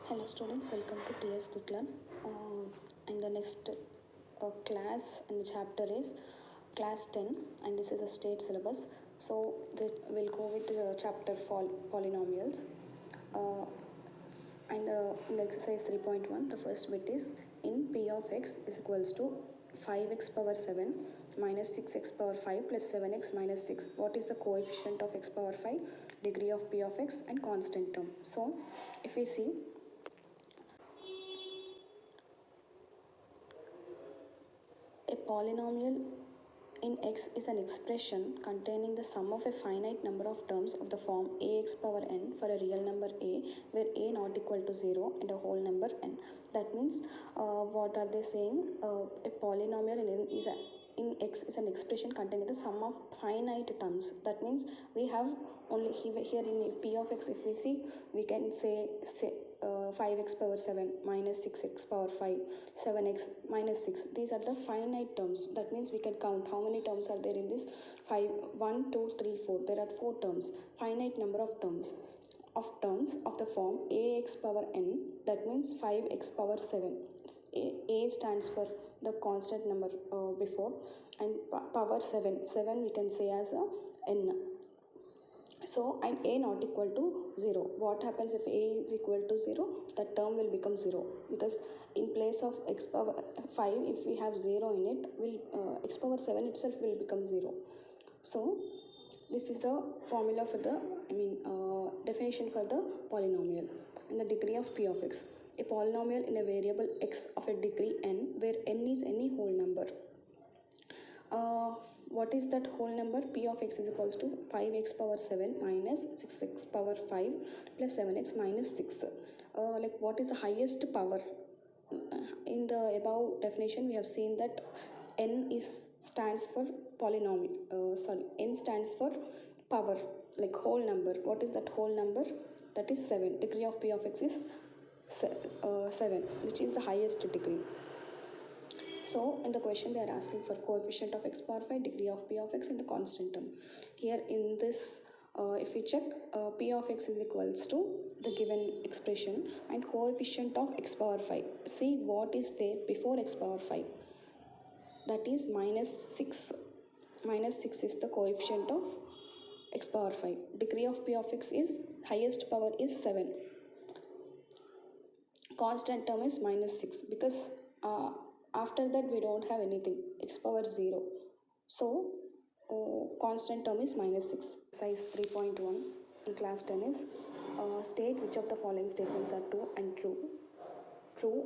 Hello students, welcome to TS Quick Learn. And the next class and the chapter is class 10, and this is a state syllabus. So we'll go with the chapter for polynomials. In the exercise 3.1, the first bit is in P of x is equals to 5x power 7 minus 6x power 5 plus 7x minus 6. What is the coefficient of x power 5, degree of P of x, and constant term? So if we see, a polynomial in x is an expression containing the sum of a finite number of terms of the form ax power n for a real number a, where a not equal to 0 and a whole number n. That means, what are they saying? A polynomial in x is an expression containing the sum of finite terms. That means we have only here in P of x, if we see, we can say 5x power 7 minus 6x power 5, 7x minus 6. These are the finite terms. That means we can count how many terms are there in this. 5, 1, 2, 3, 4. There are 4 terms. Finite number of terms of the form ax power n. That means 5x power 7. A stands for the constant number before, and power 7. 7 we can say as a n. So, and a not equal to 0. What happens if a is equal to 0? That term will become 0, because in place of x power 5, if we have 0 in it, x power 7 itself will become 0. So this is the formula for the, definition for the polynomial. And the degree of P of x. A polynomial in a variable x of a degree n, where n is any whole number. What is that whole number? P of x is equals to 5x power 7 minus 6x power 5 plus 7x minus 6. Like, what is the highest power? In the above definition, we have seen that n stands for polynomial. N stands for power, like whole number. What is that whole number? That is 7. Degree of P of x is 7, which is the highest degree. So in the question they are asking for coefficient of x power 5, degree of P of x, and the constant term. Here in this, if we check, P of x is equals to the given expression and coefficient of x power 5. See what is there before x power 5. That is minus 6. Minus 6 is the coefficient of x power 5. Degree of P of x is highest power is 7. Constant term is minus 6, because after that we don't have anything, x power 0. So constant term is minus 6. Size 3.1 in class 10 is state which of the following statements are true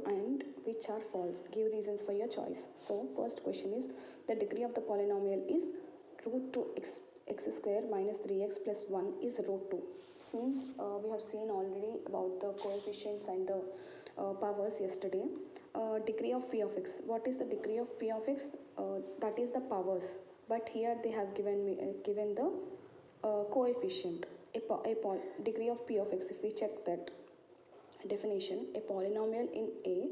and which are false. Give reasons for your choice. So first question is, the degree of the polynomial is root 2 x square minus 3x plus 1 is root 2. Since we have seen already about the coefficients and the powers yesterday. Degree of P of x. What is the degree of P of x? That is the powers. But here they have given the coefficient. Degree of P of x. If we check that definition, a polynomial in a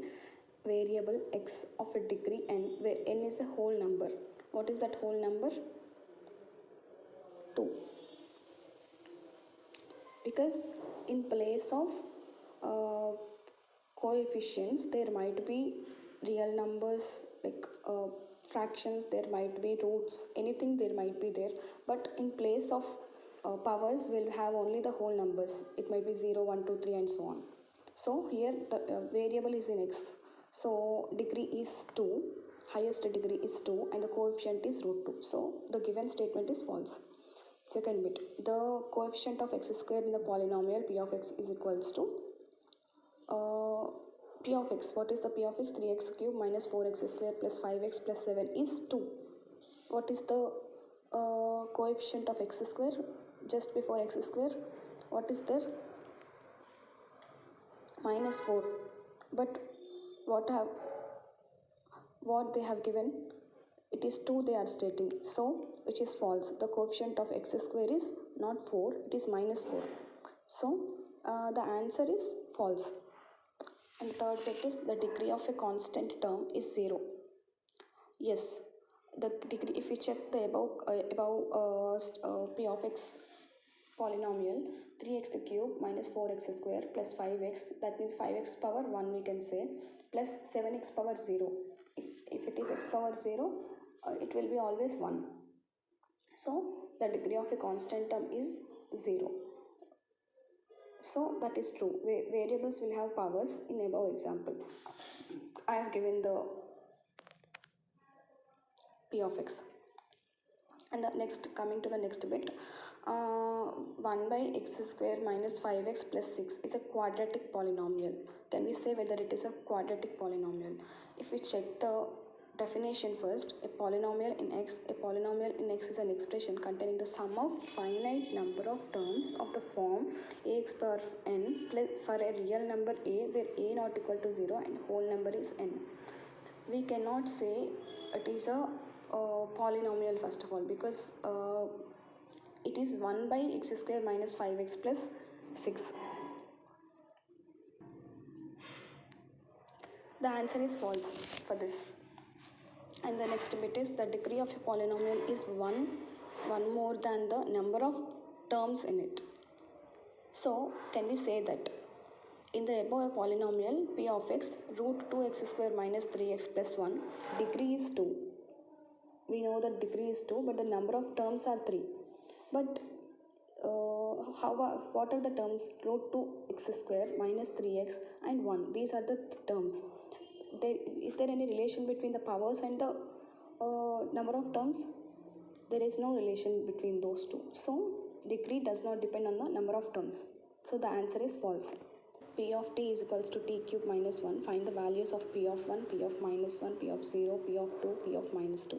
variable x of a degree n, where n is a whole number. What is that whole number? 2. Because in place of coefficients, there might be real numbers, like fractions, there might be roots, anything there might be there. But in place of powers, we'll have only the whole numbers. It might be 0, 1, 2, 3 and so on. So here the variable is in x. So degree is 2, highest degree is 2, and the coefficient is root 2. So the given statement is false. Second bit, the coefficient of x square in the polynomial P of x is equals to P of x. What is the P of x? 3x cube minus 4x square plus 5x plus 7 is 2. What is the coefficient of x square? Just before x square, what is there? Minus 4. But what they have given, it is 2 they are stating. So which is false. The coefficient of x square is not 4, it is minus 4. So the answer is false. And third bit is, the degree of a constant term is 0. Yes, the degree, if we check the above P of x polynomial 3x cube minus 4x square plus 5x, that means 5x power 1 we can say, plus 7x power 0. If it is x power 0, it will be always 1. So the degree of a constant term is 0. So that is true. Variables will have powers in above example. I have given the p of x. And the next, coming to the next bit, 1 by x square minus 5x plus 6 is a quadratic polynomial. Can we say whether it is a quadratic polynomial? If we check the definition first, a polynomial in x is an expression containing the sum of finite number of terms of the form ax power n plus for a real number a where a not equal to 0 and whole number is n. We cannot say it is a polynomial first of all, because it is 1 by x square minus 5x plus 6. The answer is false for this. And the next bit is the degree of a polynomial is one more than the number of terms in it. So can we say that in the above a polynomial p of x root 2x square minus 3x plus 1, degree is 2. We know that degree is 2, but the number of terms are 3. But what are the terms? Root 2x square minus 3x and 1. These are the terms. Is there any relation between the powers and the number of terms? There is no relation between those two. So degree does not depend on the number of terms. So the answer is false. P of t is equals to t cube minus 1. Find the values of p of 1, p of minus 1, p of 0, p of 2, p of minus 2.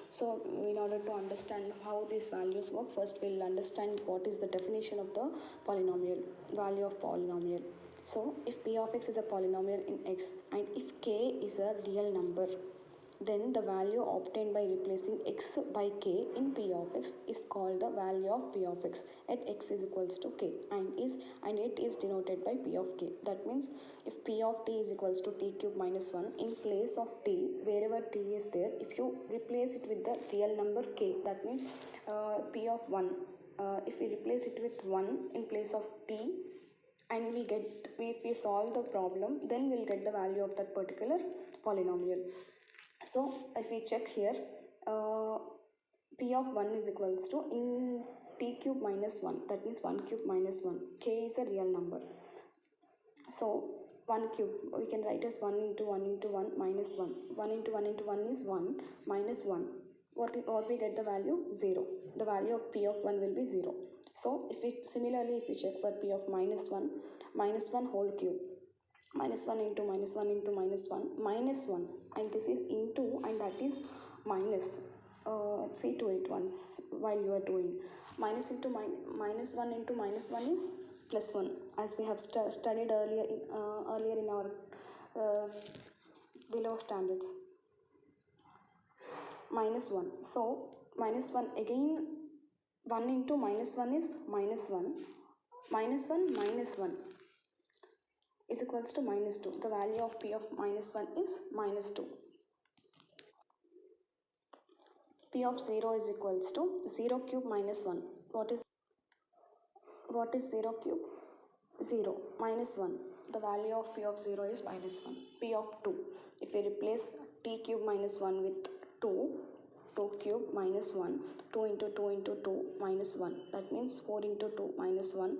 So in order to understand how these values work, first we'll understand what is the definition of the polynomial, value of polynomial. So if p of x is a polynomial in x and if k is a real number, then the value obtained by replacing x by k in p of x is called the value of p of x at x is equals to k and it is denoted by p of k. That means if p of t is equals to t cube minus 1, in place of t, wherever t is there, if you replace it with the real number k, that means p of 1, if we replace it with 1 in place of t, and if we solve the problem, then we'll get the value of that particular polynomial. So if we check here, p of 1 is equals to in t cube minus 1, that means 1 cube minus 1. K is a real number. So 1 cube, we can write as 1 into 1 into 1 minus 1. 1 into 1 into 1 is 1 minus 1. What we get the value? 0. The value of p of 1 will be 0. So if we check for p of minus 1 whole cube, minus 1 into minus 1 into minus 1 minus 1, and this is into, and that is minus. See to it once while you are doing. Minus into minus 1 into minus 1 is plus 1, as we have studied earlier in our below standards. Minus 1. So minus 1 again, 1 into minus 1 is minus 1. Minus 1 minus 1 is equals to minus 2. The value of p of minus 1 is minus 2. P of 0 is equals to 0 cube minus 1. What is 0 cube? 0 minus 1. The value of p of 0 is minus 1. P of 2. If we replace t cube minus 1 with 2 cube minus 1, 2 into 2 into 2 minus 1. That means 4 into 2 minus 1,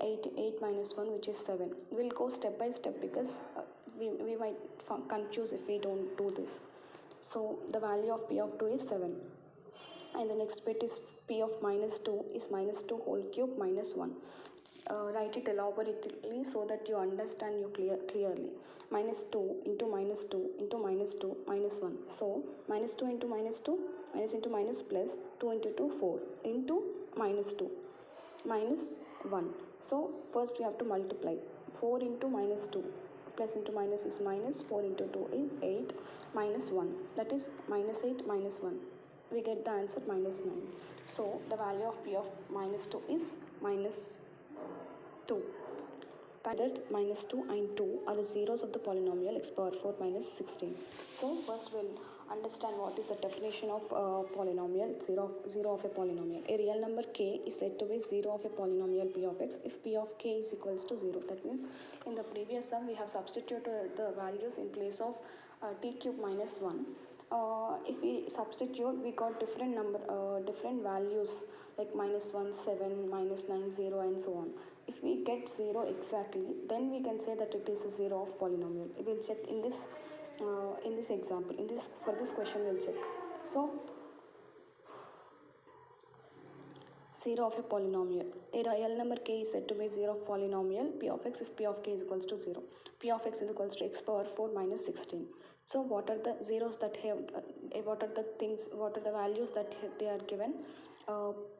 8 minus 1, which is 7. We'll go step by step because we might confuse if we don't do this. So the value of p of 2 is 7. And the next bit is p of minus 2 is minus 2 whole cube minus 1. Write it elaborately so that you understand clearly. Minus 2 into minus 2 into minus 2 minus 1. So minus 2 into minus 2, minus into minus plus 2 into 2, 4 into minus 2 minus 1. So first we have to multiply. 4 into minus 2 plus into minus is minus, 4 into 2 is 8 minus 1, that is minus 8 minus 1. We get the answer minus 9. So the value of p of minus 2 is minus 2. That minus 2 and 2 are the zeros of the polynomial x power 4 minus 16. So first we'll understand what is the definition of polynomial, zero of a polynomial. A real number k is said to be zero of a polynomial p of x if p of k is equals to 0. That means in the previous sum we have substituted the values in place of t cube minus 1. If we substitute, we got different values like minus 1, 7, minus 9, 0 and so on. If we get 0 exactly, then we can say that it is a 0 of polynomial. We will check in this example. For this question we'll check. So 0 of a polynomial. A real number k is said to be 0 of polynomial p of x if p of k is equals to 0. P of x is equals to x power 4 minus 16. So what are the zeros that have, what are the values that they are given?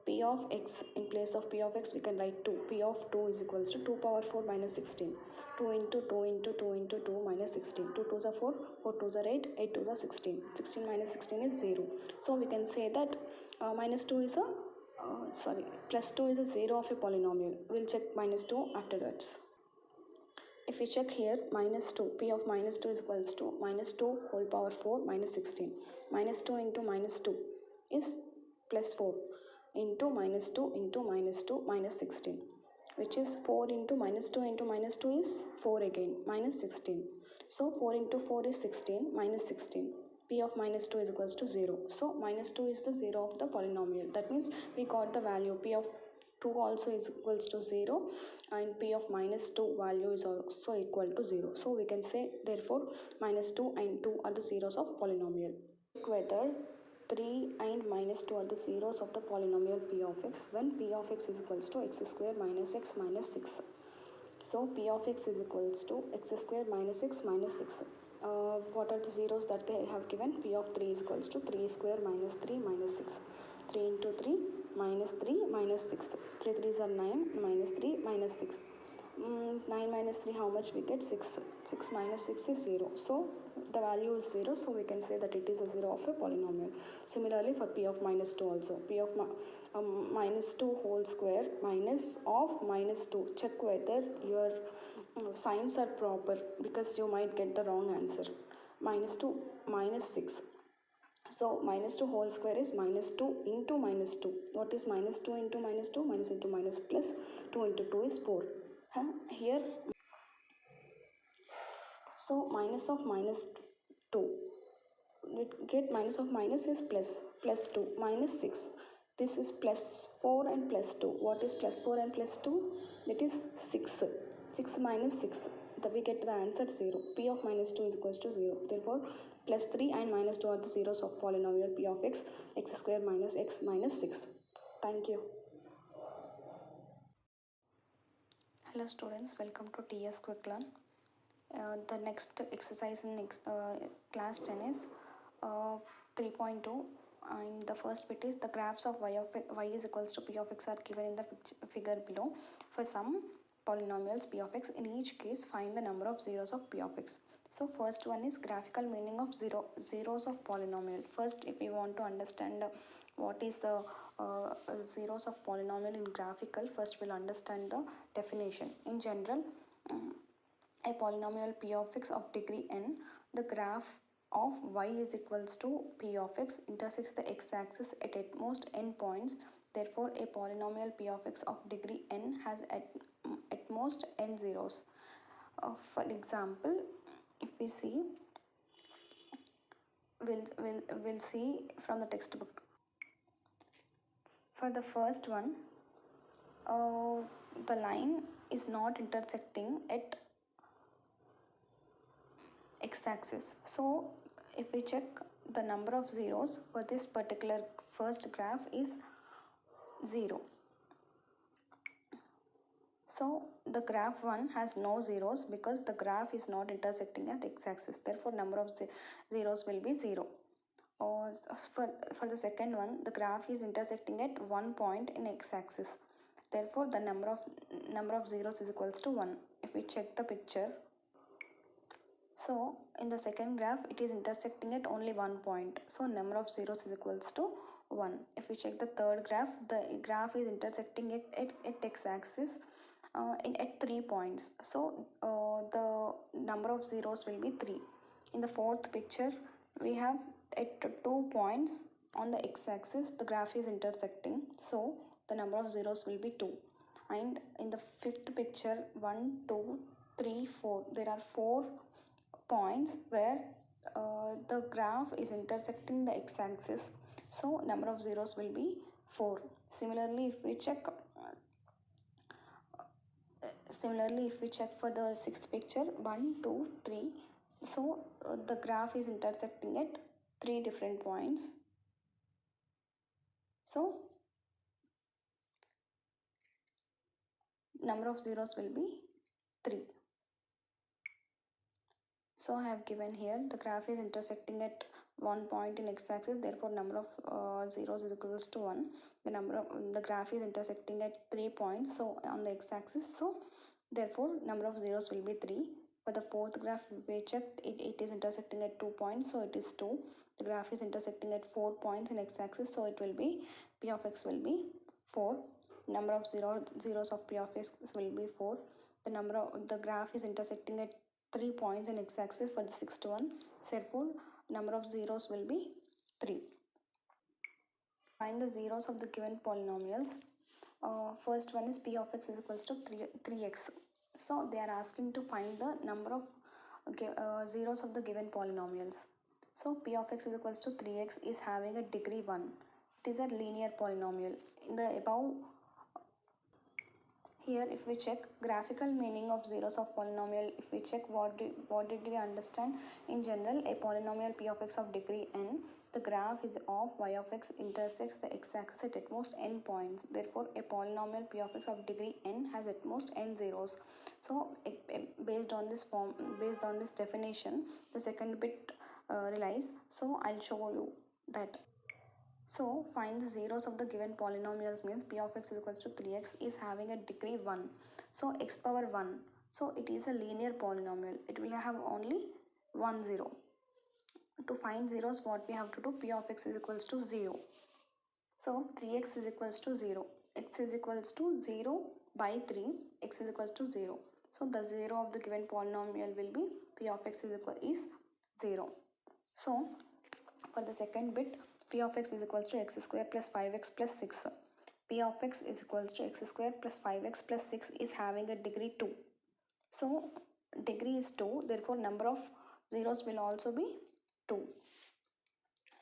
P of x, in place of p of x we can write 2. P of 2 is equals to 2 power 4 minus 16. 2 into 2 into 2 into 2 minus 16. 2 2s are 4, 4 2s are 8, 8 2s are 16. 16 minus 16 is 0. So we can say that minus 2 is a plus 2 is a 0 of a polynomial. We'll check minus 2 afterwards. If we check here, minus 2, p of minus 2 is equals to minus 2 whole power 4 minus 16. Minus 2 into minus 2 is plus 4 into minus 2 into minus 2 minus 16, which is 4 into minus 2 is 4 again, minus 16. So 4 into 4 is 16 minus 16. P of minus 2 is equals to 0. So minus 2 is the 0 of the polynomial. That means we got the value p of 2 also is equals to 0 and p of minus 2 value is also equal to 0. So we can say therefore minus 2 and 2 are the zeros of polynomial. Whether 3 and minus 2 are the zeros of the polynomial p of x when p of x is equals to x square minus x minus 6. So p of x is equals to x square minus x minus 6. What are the zeros that they have given? P of 3 is equals to 3 square minus 3 minus 6. 3 into 3 minus 3 minus 6. 3 3s are 9 minus 3 minus 6. 9 minus 3, how much we get? 6. 6 minus 6 is 0. So the value is 0. So we can say that it is a 0 of a polynomial. Similarly for p of minus 2 also. P of minus 2 whole square minus of minus 2. Check whether your signs are proper because you might get the wrong answer. Minus 2 minus 6. So minus 2 whole square is minus 2 into minus 2. What is minus 2 into minus 2? Minus into minus plus 2 into 2 is 4. Here, so minus of minus 2. We get minus of minus is plus 2 minus 6. This is plus 4 and plus 2. What is plus 4 and plus 2? That is 6. 6 minus 6. We get the answer 0. P of minus 2 is equals to 0. Therefore, plus 3 and minus 2 are the zeros of polynomial p of x, x square minus x minus 6. Thank you. Hello students, welcome to TS Quick Learn. The next exercise in class 10 is 3.2, and the first bit is the graphs of y is equals to p of x are given in the figure below. For some polynomials p of x, in each case find the number of zeros of p of x. So first one is graphical meaning of zeros of polynomial. First, if we want to understand what is the zeros of polynomial in graphical, first we'll understand the definition. In general, a polynomial p of x of degree n, the graph of y is equals to p of x intersects the x-axis at most n points. Therefore, a polynomial p of x of degree n has at most n zeros. For example, if we see, we'll see from the textbook. For the first one, the line is not intersecting at x-axis. So if we check, the number of zeros for this particular first graph is 0. So the graph 1 has no zeros because the graph is not intersecting at x-axis. Therefore, number of zeros will be 0. Or for the second one, the graph is intersecting at 1 point in x-axis. Therefore, the number of zeros is equals to 1. If we check the picture, so in the second graph it is intersecting at only 1 point. So number of zeros is equals to 1. If we check the third graph, the graph is intersecting at x-axis at 3 points. So the number of zeros will be 3. In the fourth picture, we have at 2 points on the x-axis the graph is intersecting, so the number of zeros will be 2. And in the fifth picture, 1 2 3 4, there are 4 points where the graph is intersecting the x-axis, so number of zeros will be 4. Similarly, if we check for the sixth picture, 1 2 3, so the graph is intersecting at 3 different points, so number of zeros will be 3. So I have given here the graph is intersecting at one point in x-axis, therefore number of zeros is equals to 1. The graph is intersecting at 3 points, so on the x-axis, so therefore number of zeros will be 3. For the fourth graph, we checked it is intersecting at 2 points, so it is 2. The graph is intersecting at 4 points in x-axis, so it will be p of x will be 4. Number of zeros of p of x will be 4. The graph is intersecting at 3 points in x-axis for the sixth one, therefore number of zeros will be 3. Find the zeros of the given polynomials. First one is p of x is equals to 3x. So they are asking to find the number of zeros of the given polynomials. So p of x is equals to 3x is having a degree 1. It is a linear polynomial. In the above, here if we check graphical meaning of zeros of polynomial, if we check what did we understand? In general, a polynomial p of x of degree n, the graph is of y of x intersects the x-axis at most n points. Therefore, a polynomial p of x of degree n has at most n zeros. So based on this definition, the second bit relies. So I'll show you that. So find the zeros of the given polynomials means p of x is equals to 3x is having a degree 1. So x power 1. So it is a linear polynomial. It will have only 1 0. To find zeros, what we have to do? P of x is equals to 0. So 3x is equals to 0. X is equals to 0 by 3. X is equals to 0. So the zero of the given polynomial will be p of x is 0. So for the second bit, p of x is equals to x square plus 5x plus 6. P of x is equals to x square plus 5x plus 6 is having a degree 2. So degree is 2, therefore number of zeros will also be 2.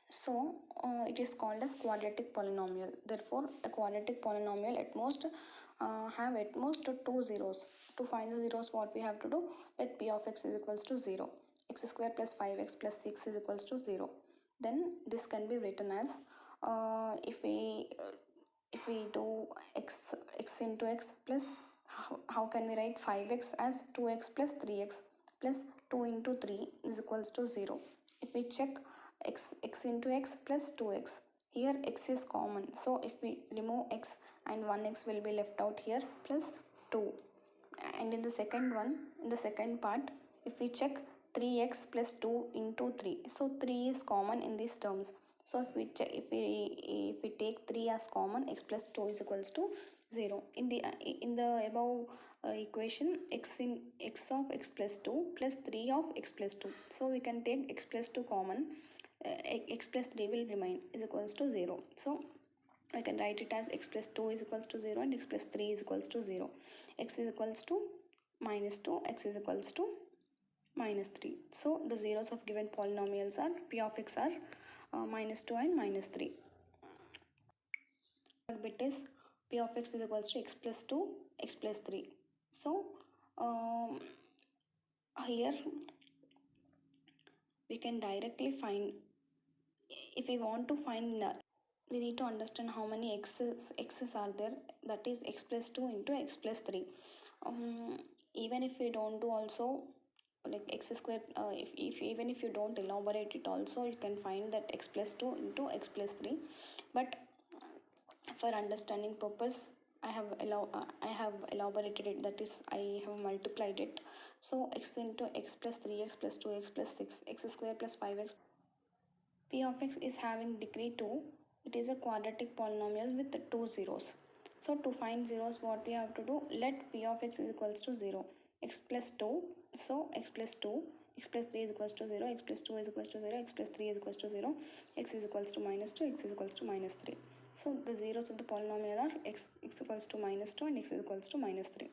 So it is called as quadratic polynomial. Therefore a quadratic polynomial at most have at most 2 zeros. To find the zeros, what we have to do? Let p of x is equals to 0. X square plus 5x plus 6 is equals to 0. Then this can be written as if we do x into x plus how can we write 5x as 2x plus 3x plus 2 into 3 is equals to 0. If we check x into x plus 2x, here x is common, so if we remove x and 1x will be left out here plus 2. And in the second part, if we check 3x plus 2 into 3, so 3 is common in these terms. So if we take 3 as common, x plus 2 is equals to 0. In the above equation, x of x plus 2 plus 3 of x plus 2. So we can take x plus 2 common. X plus 3 will remain is equals to 0. So I can write it as x plus 2 is equals to 0 and x plus 3 is equals to 0. X is equals to minus 2, x is equals to minus 3. So the zeros of given polynomials are p of x are minus 2 and minus 3. Third bit is p of x is equals to x plus 2, x plus 3. So here we can directly find, if we want to find we need to understand how many x's are there, that is x plus 2 into x plus 3. Even if we don't do also like x square, even if you don't elaborate it also, you can find that x plus 2 into x plus 3. But for understanding purpose, I have elaborated it, that is I have multiplied it. So x into x plus 3x plus 2x plus 6, x square plus 5x. P of x is having degree 2. It is a quadratic polynomial with 2 zeros. So to find zeros, what we have to do? Let p of x is equals to 0. X plus 2. So x plus 2 x plus 3 is equals to 0, x plus 2 is equals to 0, x plus 3 is equals to 0, x is equals to minus 2, x is equals to minus 3. So the zeros of the polynomial are x equals to minus 2 and x is equals to minus 3.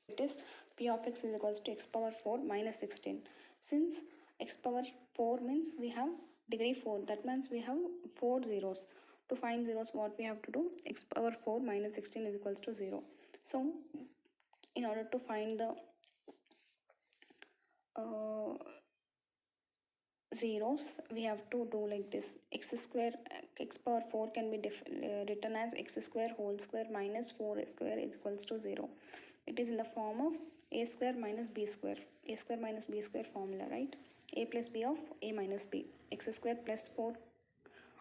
It is p of x is equals to x power 4 minus 16. Since x power 4 means we have degree 4, that means we have 4 zeros. To find zeros, what we have to do? X power 4 minus 16 is equals to 0. So in order to find the zeros, we have to do like this. X square, x power 4 can be written as x square whole square minus 4 square is equals to 0. It is in the form of a square minus b square, a square minus b square formula, right? A plus b of a minus b, x square plus 4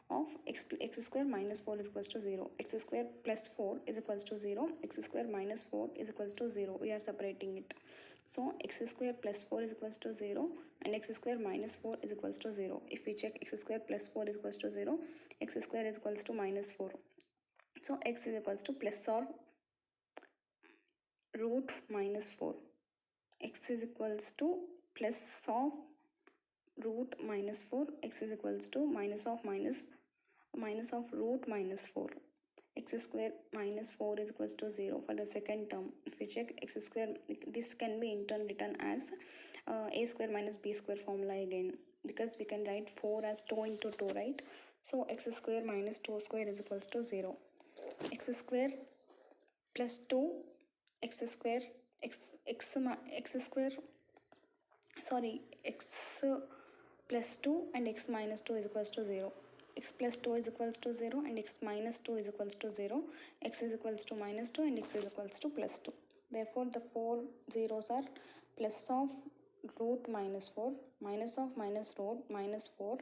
of x square minus 4 is equals to 0, x square plus 4 is equals to 0, x square minus 4 is equals to 0. We are separating it. So x square plus 4 is equals to 0 and x square minus 4 is equals to 0. If we check x square plus 4 is equals to 0, x square is equals to minus 4. So x is equals to plus or root minus 4. X is equals to plus of root minus 4, x is equals to minus of root minus 4. X square minus 4 is equals to 0 for the second term. If we check x square, this can be in turn written as a square minus b square formula again, because we can write 4 as 2 into 2, right? So x square minus 2 square is equals to 0. X square plus 2, x square, x square, sorry, x plus 2 and x minus 2 is equals to 0. X plus 2 is equals to 0 and x minus 2 is equals to 0. X is equals to minus 2 and x is equals to plus 2. Therefore, the four zeros are plus of root minus 4, minus of minus root minus 4,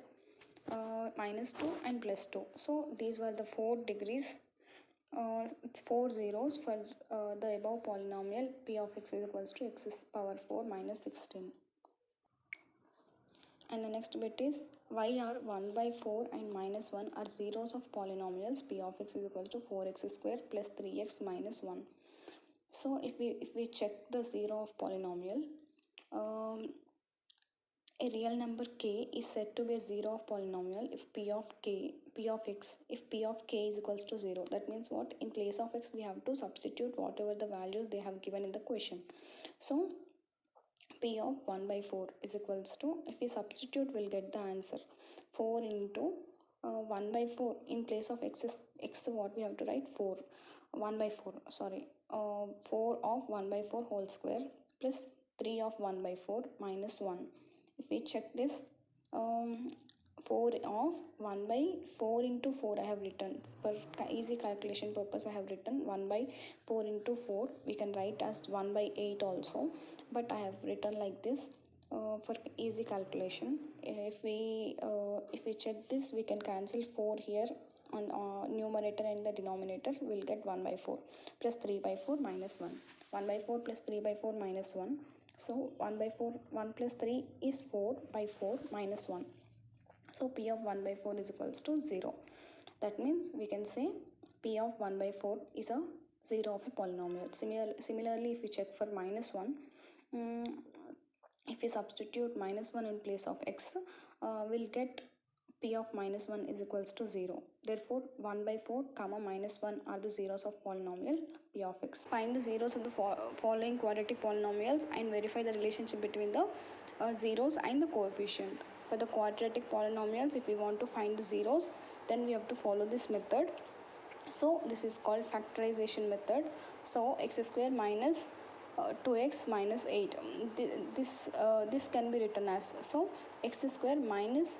minus 2 and plus 2. So, these were the 4 degrees, 4 zeros for the above polynomial p of x is equals to x power 4 minus 16. And the next bit is y are 1 by 4 and minus 1 are zeros of polynomials p of x is equal to 4x square plus 3x minus 1. So if we check the zero of polynomial, a real number k is said to be a zero of polynomial if p of x, if p of k is equals to 0. That means what? In place of x, we have to substitute whatever the values they have given in the question. So p of 1 by 4 is equals to, if we substitute, we'll get the answer 4 into 1 by 4. In place of x is x, what we have to write? 4 1 by 4, sorry, 4 of 1 by 4 whole square plus 3 of 1 by 4 minus 1. If we check this, 4 of 1 by 4 into 4 I have written. For easy calculation purpose, I have written 1 by 4 into 4. We can write as 1 by 8 also, but I have written like this for easy calculation. If we check this, we can cancel 4 here on numerator and the denominator. We'll get 1 by 4 plus 3 by 4 minus 1. 1 by 4 plus 3 by 4 minus 1. So 1 by 4, 1 plus 3 is 4 by 4 minus 1. So p of 1 by 4 is equals to 0. That means we can say p of 1 by 4 is a 0 of a polynomial. Similarly, if we check for minus 1, if we substitute minus 1 in place of x, we'll get p of minus 1 is equals to 0. Therefore, 1 by 4 comma minus 1 are the zeros of polynomial p of x. Find the zeros of the following quadratic polynomials and verify the relationship between the zeros and the coefficient. For the quadratic polynomials, if we want to find the zeros, then we have to follow this method. So this is called factorization method. So x square minus 2x minus 8. This can be written as, so x square minus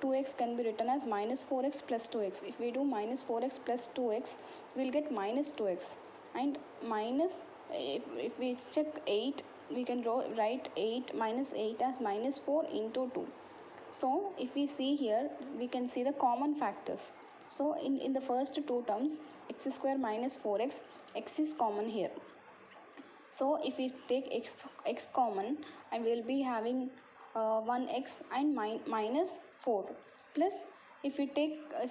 2x can be written as minus 4x plus 2x. If we do minus 4x plus 2x, we'll get minus 2x. And minus, if we check 8, we can write 8 minus 8 as minus 4 into 2. So if we see here, we can see the common factors. So in the first two terms, x square minus 4x, x is common here. So if we take x common, and we will be having 1x and minus 4, plus if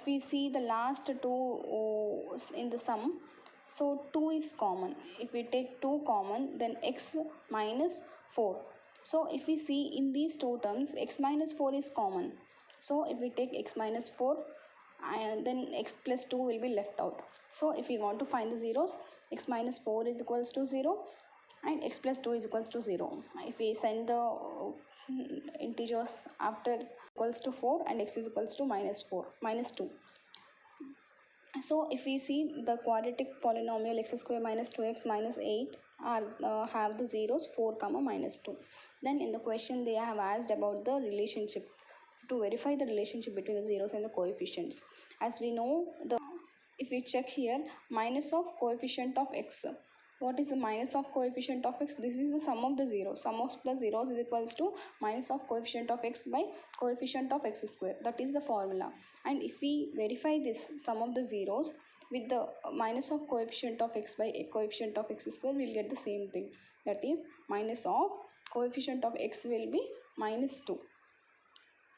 we see the last two in the sum, so 2 is common. If we take 2 common, then x minus 4. So if we see in these two terms, x minus 4 is common. So if we take x minus 4, and then x plus 2 will be left out. So if we want to find the zeros, x minus 4 is equals to 0 and x plus 2 is equals to 0. If we send the integers after equals to 4 and x is equals to minus 2. So if we see the quadratic polynomial x square minus 2x minus 8 are have the zeros 4 comma minus 2. Then in the question they have asked about the relationship, to verify the relationship between the zeros and the coefficients. As we know, the if we check here, minus of coefficient of x. What is the minus of coefficient of x? This is the sum of the zeros. Sum of the zeros is equals to minus of coefficient of x by coefficient of x square. That is the formula. And if we verify this sum of the zeros with the minus of coefficient of x by coefficient of x square, we will get the same thing. That is minus of coefficient of x will be minus 2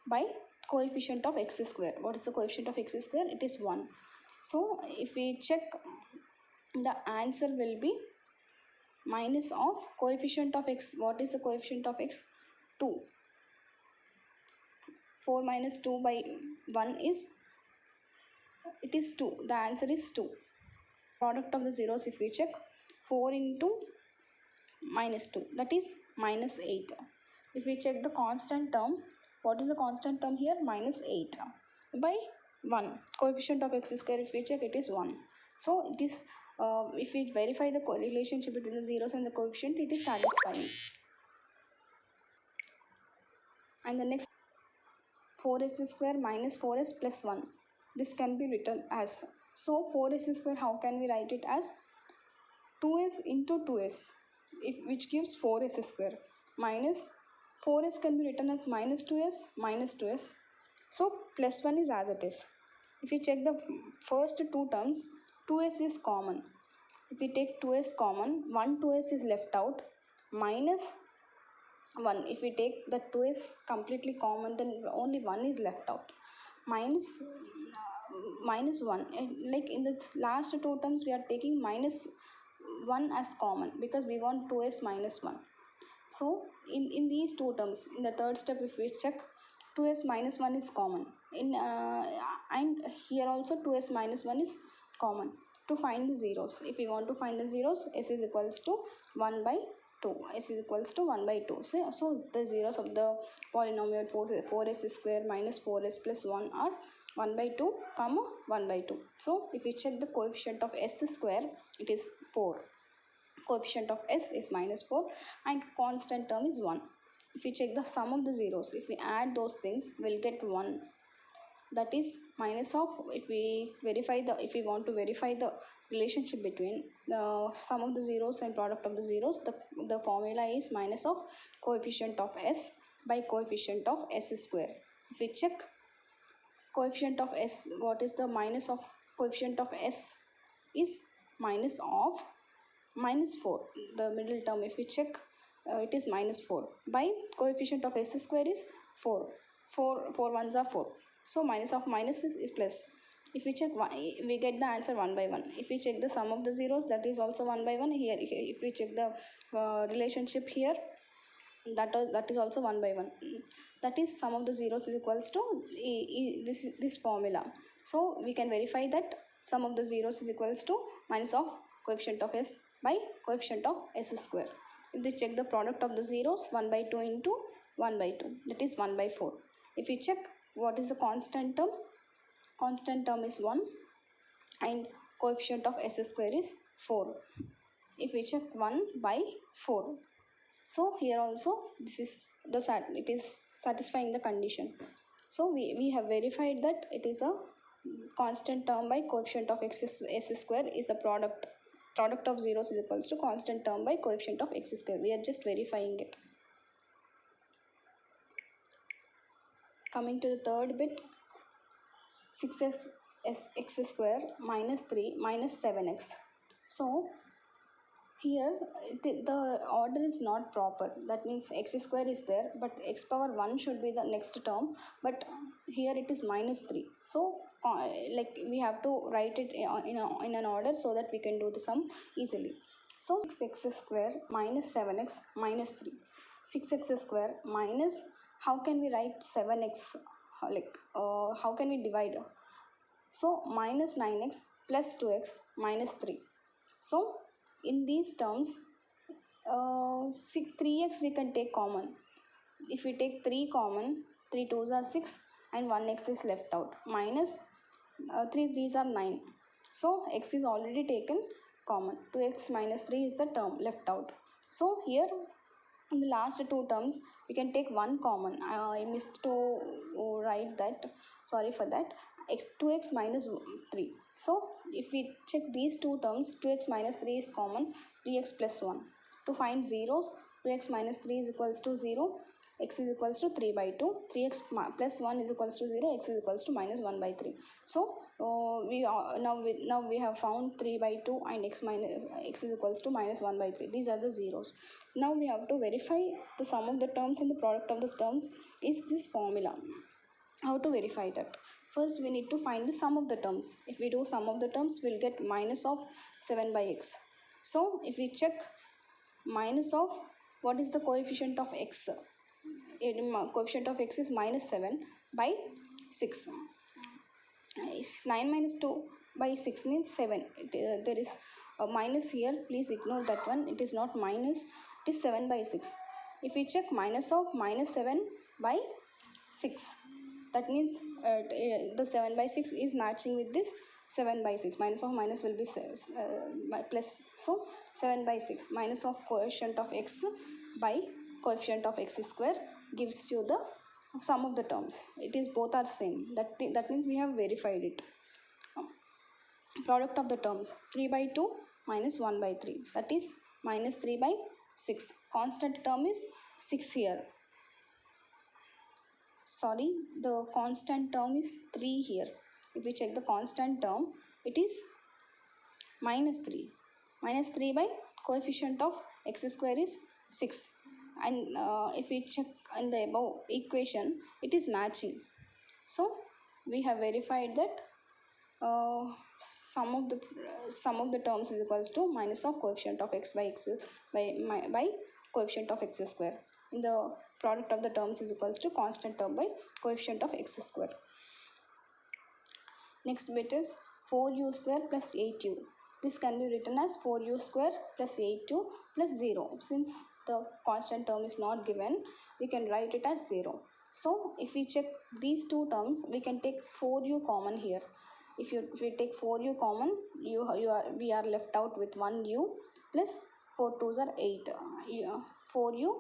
by coefficient of x square. What is the coefficient of x square? It is 1. So if we check, the answer will be minus of coefficient of x. What is the coefficient of x? 2. 4 minus 2 by 1 is, it is 2. The answer is 2. Product of the zeros, if we check, 4 into minus 2, that is minus 8. If we check the constant term, what is the constant term here? Minus 8 by 1. Coefficient of x square, if we check, it is 1. So it is, if we verify the relationship between the zeros and the coefficient, it is satisfying. And the next, 4s square minus 4s plus 1. This can be written as, so 4s square, how can we write it as? 2s into 2s, which gives 4s square, minus 4s can be written as minus 2s. So plus 1 is as it is. If we check the first two terms, 2s is common. If we take 2s common, 1 2s is left out, minus 1. If we take the 2s completely common, then only 1 is left out, minus 1. Like in the last two terms, we are taking minus 1 as common because we want 2s minus 1. So in these two terms, in the third step, if we check, 2s minus 1 is common. And here also 2s minus 1 is common. To find the zeros, if we want to find the zeros, s is equals to 1 by 2. S is equals to 1 by 2. So the zeros of the polynomial 4s square minus 4s plus 1 are 1 by 2 comma 1 by 2. So if we check the coefficient of s square, it is 4. Coefficient of s is minus 4 and constant term is 1. If we check the sum of the zeros, if we add those things, we'll get 1. That is minus of, if we want to verify the relationship between the sum of the zeros and product of the zeros, the formula is minus of coefficient of s by coefficient of s square. If we check coefficient of s, what is the minus of coefficient of s? Is minus of minus 4. The middle term, if we check, it is minus 4 by coefficient of s square is 4. 4 ones are 4. So minus of minus is plus. If we check, we get the answer 1 by 1. If we check the sum of the zeros, that is also 1 by 1. Here if we check the relationship here, that is also 1 by 1. That is sum of the zeros is equals to this formula. So we can verify that sum of the zeros is equals to minus of coefficient of s by coefficient of s square. If they check the product of the zeros, 1 by 2 into 1 by 2, that is 1 by 4. If we check what is the constant term is 1 and coefficient of s square is 4. If we check 1 by 4, so here also this is it is satisfying the condition. So we have verified that it is a constant term by coefficient of s square is the product of zeros is equals to constant term by coefficient of x square. We are just verifying it. Coming to the third bit, 6x x square minus 3 minus 7x. So here the order is not proper. That means x square is there, but x power 1 should be the next term, but here it is minus 3. So like we have to write it in an order so that we can do the sum easily. So 6x square minus 7x minus 3. 6x square minus, how can we write 7x, how can we divide? So minus 9x plus 2x minus 3. So in these terms, 3x we can take common. If we take 3 common, 3 2s are 6 and 1x is left out, minus 3 3s are 9. So x is already taken common. 2x minus 3 is the term left out. So here in the last two terms we can take one common. I missed to write that, sorry for that. 2x minus 3. So if we check these two terms, 2x minus 3 is common, 3x plus 1. To find zeros, 2x minus 3 is equals to 0, x is equals to 3 by 2, 3x plus 1 is equals to 0, x is equals to minus 1 by 3. So now we have found 3 by 2 and x is equals to minus 1 by 3. These are the zeros. Now we have to verify the sum of the terms and the product of the terms is this formula. How to verify that? First we need to find the sum of the terms. If we do sum of the terms, we'll get minus of 7 by x. So if we check minus of, what is the coefficient of x? Coefficient of x is minus 7 by 6. 9 minus 2 by 6 means 7. There is a minus here, please ignore that one. It is not minus, it is 7 by 6. If we check minus of minus 7 by 6, that means the 7 by 6 is matching with this 7 by 6. Minus of minus will be plus. So 7 by 6 minus of coefficient of x by coefficient of x square gives you the sum of the terms. It is both are same. That means we have verified it. Product of the terms, 3 by 2 minus 1 by 3, that is minus 3 by 6. Constant term is 6 here. Sorry, the constant term is 3 here. If we check the constant term, it is minus 3. Minus 3 by coefficient of x square is 6. And if we check in the above equation, it is matching. So we have verified that sum of the terms is equals to minus of coefficient of x by x by coefficient of x square. In the product of the terms is equals to constant term by coefficient of x square. Next bit is 4u square plus 8u. This can be written as 4u square plus 8u plus 0. Since the constant term is not given, we can write it as 0. So if we check these two terms, we can take 4u common here. If we take 4u common, we are left out with 1u plus 4 2s are 8. 4u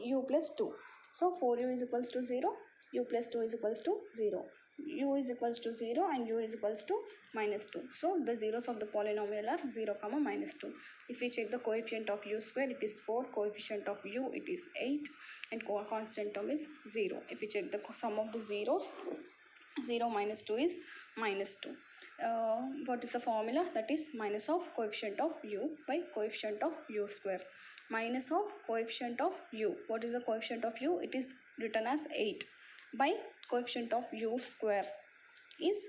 u plus 2. So 4u is equals to 0, u plus 2 is equals to 0. U is equals to 0 and u is equals to minus 2. So the zeros of the polynomial are 0, minus 2. If we check the coefficient of u square, it is 4, coefficient of u it is 8 and constant term is 0. If we check the sum of the zeros, 0 minus 2 is minus 2. What is the formula? That is minus of coefficient of u by coefficient of u square. Minus of coefficient of u. What is the coefficient of u? It is written as 8 by coefficient of u square is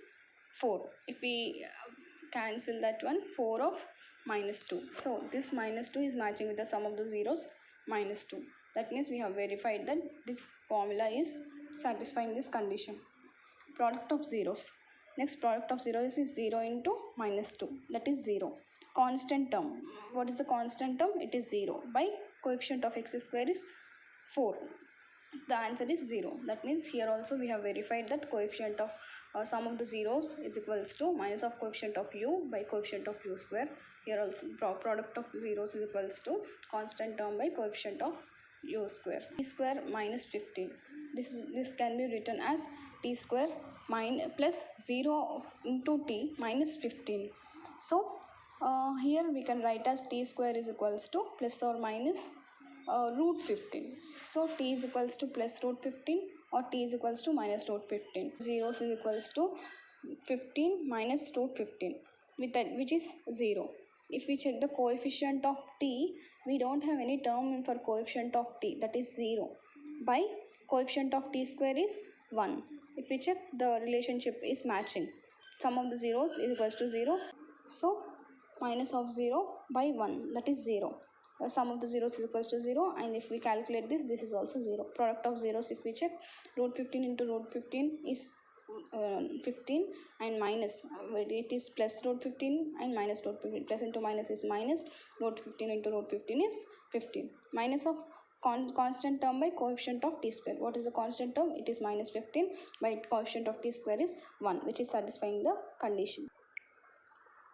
4. If we cancel that one, 4 of minus 2. So this minus 2 is matching with the sum of the zeros, minus 2. That means we have verified that this formula is satisfying this condition. Product of zeros. Next product of zeros is 0 into minus 2. That is 0. Constant term. What is the constant term? It is 0 by coefficient of x square is 4. The answer is 0. That means here also we have verified that coefficient of sum of the zeros is equals to minus of coefficient of u by coefficient of u square. Here also product of zeros is equals to constant term by coefficient of u square. T square minus 15. This can be written as t square plus 0 into t minus 15. So here we can write as t square is equals to plus or minus root 15. So t is equals to plus root 15 or t is equals to minus root 15. Zeros is equals to 15 minus root 15 with that, which is 0. If we check the coefficient of t, we don't have any term for coefficient of t, that is 0 by coefficient of t square is 1. If we check, the relationship is matching. Sum of the zeros is equals to 0. So minus of 0 by 1, that is 0. sum of the zeros is equals to 0, and if we calculate this, this is also 0. Product of zeros, if we check, root 15 into root 15 is 15, and minus, it is plus root 15 and minus root 15. Plus into minus is minus. Root 15 into root 15 is 15. Minus of constant term by coefficient of t square. What is the constant term? It is minus 15 by coefficient of t square is 1, which is satisfying the condition.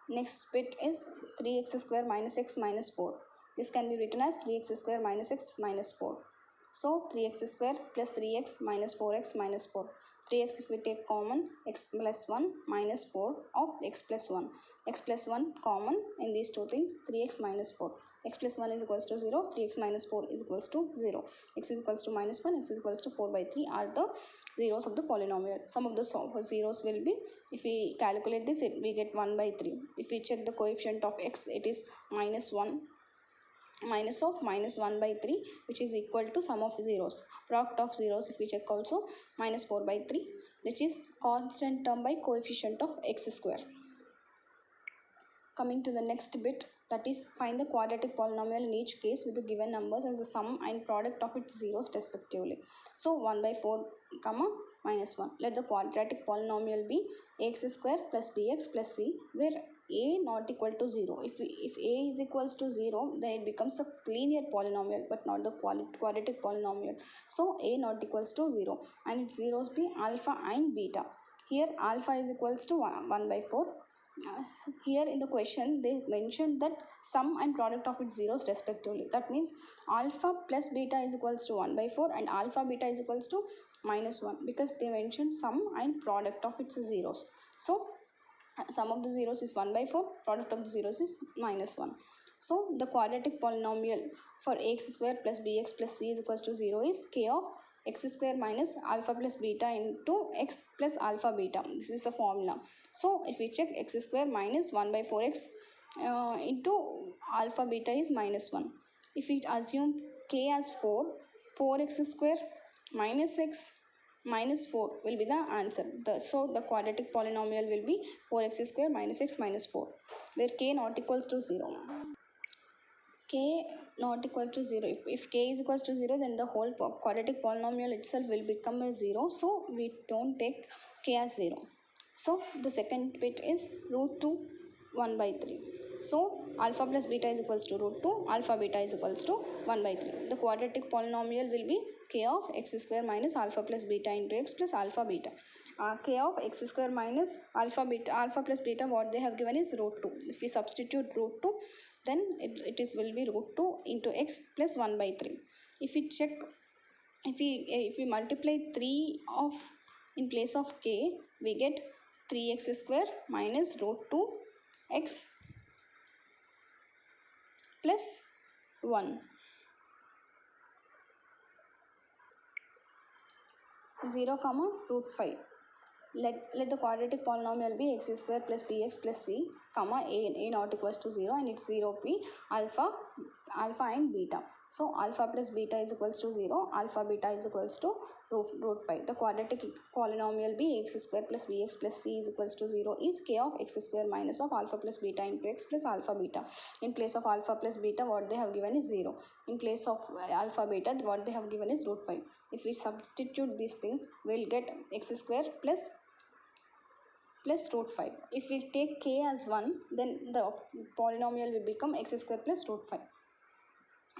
Next bit is 3x square minus x minus 4. This can be written as 3x square minus x minus 4. So 3x square plus 3x minus 4x minus 4. 3x if we take common, x plus 1 minus 4 of x plus 1. X plus 1 common in these two things, 3x minus 4. X plus 1 is equals to 0, 3x minus 4 is equals to 0. X is equals to minus 1, x is equals to 4 by 3 are the zeros of the polynomial. Some of the zeros will be, if we calculate this, we get 1 by 3. If we check the coefficient of x, it is minus 1, minus of minus 1 by 3, which is equal to sum of zeros. Product of zeros, if we check also, minus 4 by 3, which is constant term by coefficient of x square. Coming to the next bit, that is find the quadratic polynomial in each case with the given numbers as the sum and product of its zeros respectively. So 1 by 4 comma minus 1. Let the quadratic polynomial be ax square plus bx plus c, where a not equal to 0. If a is equals to 0, then it becomes a linear polynomial but not the quadratic polynomial. So a not equals to 0 and its zeros be alpha and beta. Here alpha is equals to 1 by 4. Here in the question they mentioned that sum and product of its zeros respectively. That means alpha plus beta is equals to 1 by 4 and alpha beta is equals to minus 1, because they mentioned sum and product of its zeros. So sum of the zeros is 1 by 4, product of the zeros is minus 1. So the quadratic polynomial for x square plus bx plus c is equals to 0 is k of x square minus alpha plus beta into x plus alpha beta. This is the formula. So if we check, x square minus 1 by 4x into alpha beta is minus 1. If we assume k as 4, 4x square minus x minus 4 will be the answer. So the quadratic polynomial will be 4x square minus x minus 4, where k not equals to 0. K not equal to 0. If k is equals to 0, then the whole quadratic polynomial itself will become a 0. So we don't take k as 0. So the second bit is root 2 1 by 3. So alpha plus beta is equals to root 2, alpha beta is equals to 1 by 3. The quadratic polynomial will be k of x square minus alpha plus beta into x plus alpha beta. K of x square minus alpha plus beta, what they have given is root 2. If we substitute root 2, then it will be root 2 into x plus 1 by 3. If we check, if we multiply 3 of in place of k, we get 3x square minus root 2 x plus 1. 0 comma root 5. Let the quadratic polynomial be x square plus bx plus c, comma a not equals to 0 and its 0 be alpha and beta. So alpha plus beta is equals to 0, alpha beta is equals to root 5. The quadratic polynomial be x square plus bx plus c is equals to 0 is k of x square minus of alpha plus beta into x plus alpha beta. In place of alpha plus beta, what they have given is 0. In place of alpha beta, what they have given is root 5. If we substitute these things, we'll get x square plus root 5. If we take k as 1, then the polynomial will become x square plus root 5.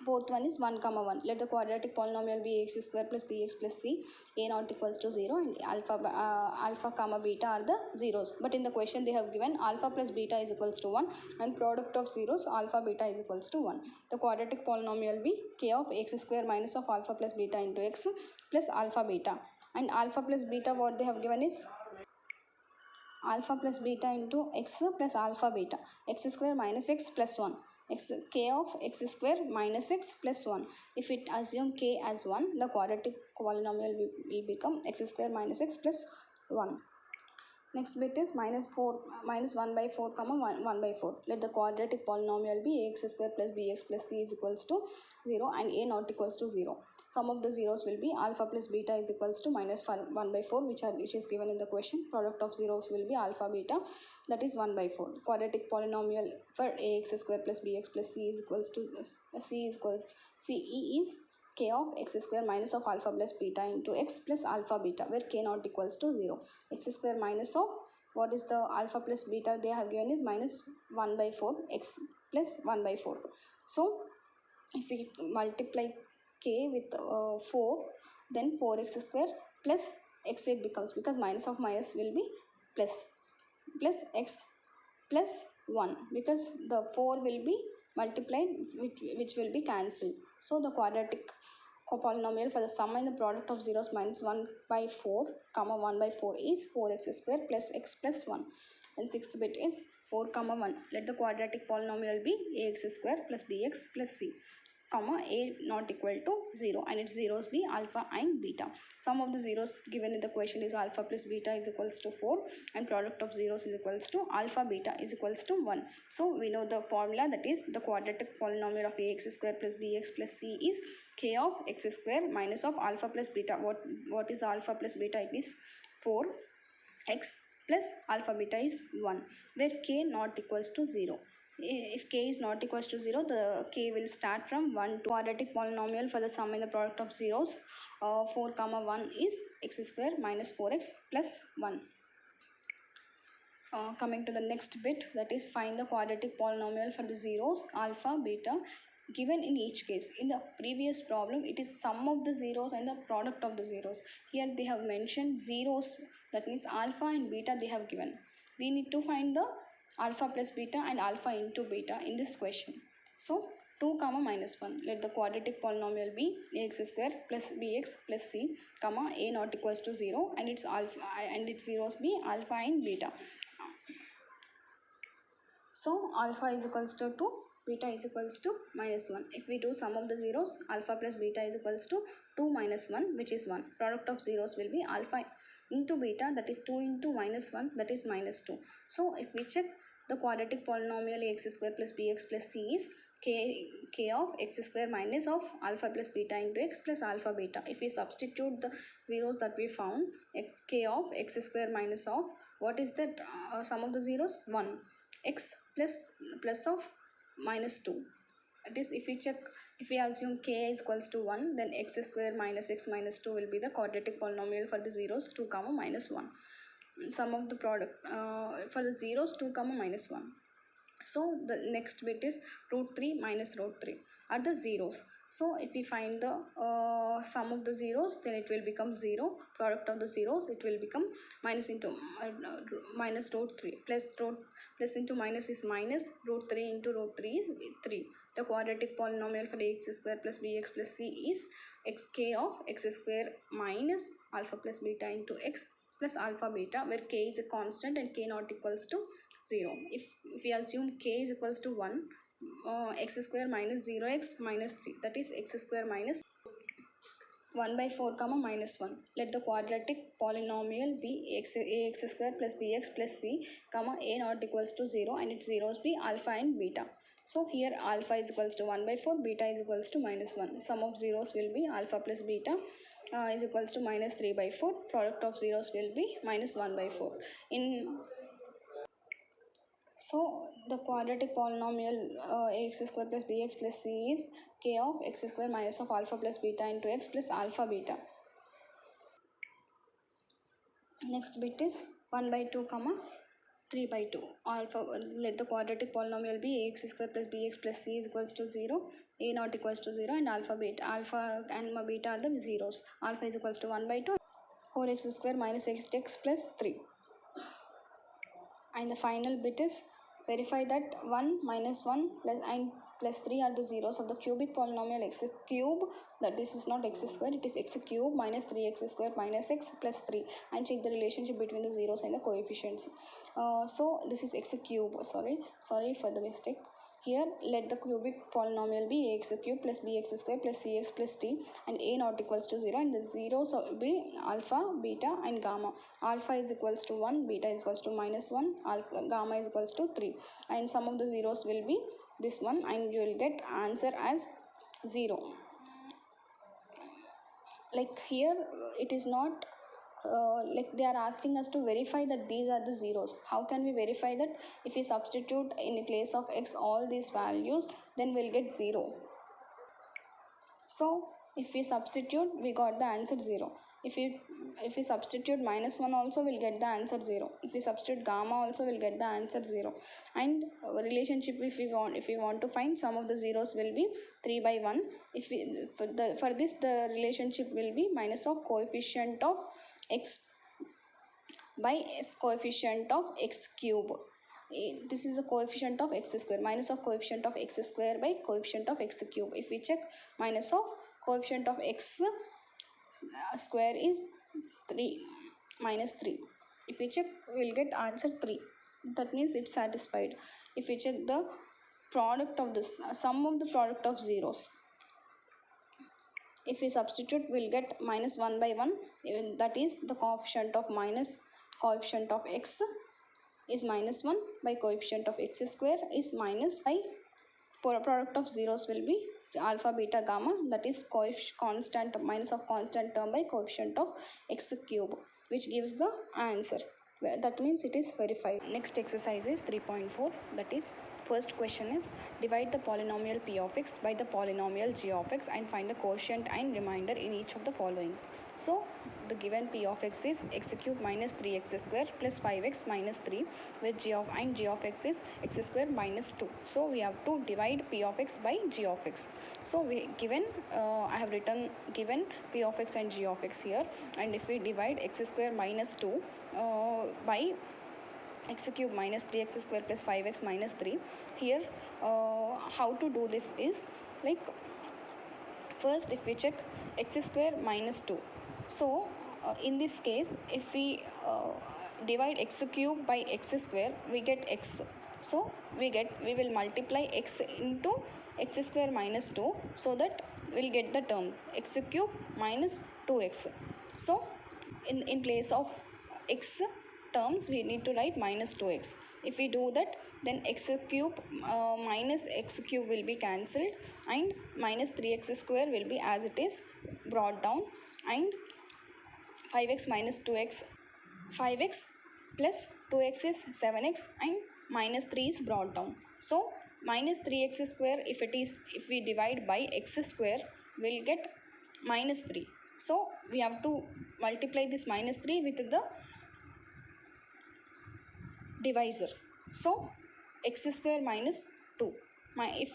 Both one is 1 comma 1. Let the quadratic polynomial be x square plus bx plus c, a not equals to 0 and alpha comma beta are the zeros. But in the question they have given alpha plus beta is equals to 1 and product of zeros alpha beta is equals to 1. The quadratic polynomial be k of x square minus of alpha plus beta into x plus alpha beta. And alpha plus beta, what they have given is alpha plus beta into x plus alpha beta, x square minus x plus 1, k of x square minus x plus 1. If it assume k as 1, the quadratic polynomial will become x square minus x plus 1. Next bit is minus 1 by 4 comma 1 by 4. Let the quadratic polynomial be ax square plus bx plus c is equals to 0 and a not equals to 0. Sum of the zeros will be alpha plus beta is equals to minus 1 by 4, which is given in the question. Product of zeros will be alpha beta, that is 1 by 4. Quadratic polynomial for ax square plus bx plus c is equals to ce is k of x square minus of alpha plus beta into x plus alpha beta, where k not equals to 0. X square minus of what is the alpha plus beta they have given is minus 1 by 4 x plus 1 by 4. So if we multiply k with 4, then 4x square plus x it becomes, because minus of minus will be plus x plus 1, because the 4 will be multiplied, which will be cancelled. So the quadratic polynomial for the sum and the product of zeros minus 1 by 4 comma 1 by 4 is 4x square plus x plus 1. And sixth bit is 4 comma 1. Let the quadratic polynomial be ax square plus bx plus c comma a not equal to 0, and its zeros be alpha and beta. Sum of the zeros given in the question is alpha plus beta is equals to 4, and product of zeros is equals to alpha beta is equals to 1. So we know the formula, that is the quadratic polynomial of ax square plus bx plus c is k of x square minus of alpha plus beta. What is the alpha plus beta? It is 4x plus alpha beta is 1, where k not equals to 0. If k is not equals to 0, the k will start from 1 to quadratic polynomial for the sum and the product of zeros. 4 comma 1 is x square minus 4x plus 1. Coming to the next bit, that is find the quadratic polynomial for the zeros alpha beta given in each case. In the previous problem, it is sum of the zeros and the product of the zeros. Here they have mentioned zeros, that means alpha and beta they have given. We need to find the alpha plus beta and alpha into beta in this question. So 2 comma minus 1, let the quadratic polynomial be ax square plus bx plus c comma a not equals to 0, and its alpha and its zeros be alpha and beta. So alpha is equals to 2, beta is equals to minus 1. If we do sum of the zeros, alpha plus beta is equals to 2 minus 1, which is 1. Product of zeros will be alpha into beta, that is 2 into minus 1, that is minus 2. So if we check the quadratic polynomial x square plus bx plus c is k of x square minus of alpha plus beta into x plus alpha beta. If we substitute the zeros that we found, k of x square minus of, what is that sum of the zeros? 1. X plus of minus 2. That is, if we assume k is equals to 1, then x square minus x minus 2 will be the quadratic polynomial for the zeros 2 comma minus 1. Sum of the product for the zeros 2 comma minus 1. So the next bit is root 3 minus root 3 are the zeros. So if we find the sum of the zeros, then it will become 0. Product of the zeros, it will become minus into minus root 3 plus into minus is minus, root 3 into root 3 is 3. The quadratic polynomial for x square plus bx plus c is k of x square minus alpha plus beta into x plus alpha beta, where k is a constant and k not equals to 0. If we assume k is equals to 1, x square minus 0x minus 3, that is x square minus 1 by 4 comma minus 1. Let the quadratic polynomial be ax square plus bx plus c comma a not equals to 0, and its zeros be alpha and beta. So here alpha is equals to 1 by 4, beta is equals to minus 1. Sum of zeros will be alpha plus beta is equals to minus 3 by 4. Product of zeros will be minus 1 by 4. So the quadratic polynomial ax square plus bx plus c is k of x square minus of alpha plus beta into x plus alpha beta. Next bit is 1 by 2 comma 3 by 2. Alpha, let the quadratic polynomial be ax square plus bx plus c is equals to 0, a not equals to 0, and alpha and beta are the zeros. Alpha is equals to 1 by 2, 4x square minus x plus 3. And the final bit is verify that 1 minus 1 plus 3 are the zeros of the cubic polynomial x cube, that this is not x square, it is x cube minus 3x square minus x plus 3, and check the relationship between the zeros and the coefficients. So this is x cube, sorry for the mistake. Here let the cubic polynomial be ax cube plus bx square plus cx plus t, and a not equals to 0, and the zeros will be alpha, beta and gamma. Alpha is equals to 1, beta is equals to minus 1, gamma is equals to 3, and sum of the zeros will be this one, and you will get answer as 0. like here it is not like they are asking us to verify that these are the zeros. How can we verify that? If we substitute in place of x all these values, then we'll get 0. So if we substitute, we got the answer 0. If we substitute -1 also, we'll get the answer 0. If we substitute gamma also, we'll get the answer 0. And relationship, if we want to find, some of the zeros will be 3 by 1. If we for this the relationship will be minus of coefficient of x by coefficient of x cube. This is the coefficient of x square, minus of coefficient of x square by coefficient of x cube. If we check, minus of coefficient of x square is 3 minus 3. If we check, we'll get answer 3. That means it's satisfied. If we check the product of this sum of the product of zeros, if we substitute, we'll get -1 by 1. That is the coefficient of coefficient of x is -1 by coefficient of x square is minus by product of zeros will be alpha, beta, gamma, that is constant, minus of constant term by coefficient of x cube, which gives the answer. That means it is verified. Next exercise is 3.4. That is, first question is, divide the polynomial p of x by the polynomial g of x and find the quotient and remainder in each of the following. So the given p of x is x cube minus 3x square plus 5x minus 3, where g of x is x square minus 2. So we have to divide p of x by g of x. So I have written given p of x and g of x here, and if we divide x square minus 2 by x cube minus 3x square plus 5x minus 3, here how to do this is, like, first if we check x square minus 2, so in this case, if we divide x cube by x square, we get x. So we will multiply x into x square minus 2, so that we'll get the terms x cube minus 2x. So in place of x terms, we need to write minus 2x. If we do that, then x cube minus x cube will be cancelled, and minus 3x square will be as it is brought down, and 5x minus 2x, 5x plus 2x is 7x, and minus 3 is brought down. So minus 3x square, if we divide by x square, we'll get minus 3. So we have to multiply this minus 3 with the divisor. So x square minus 2. If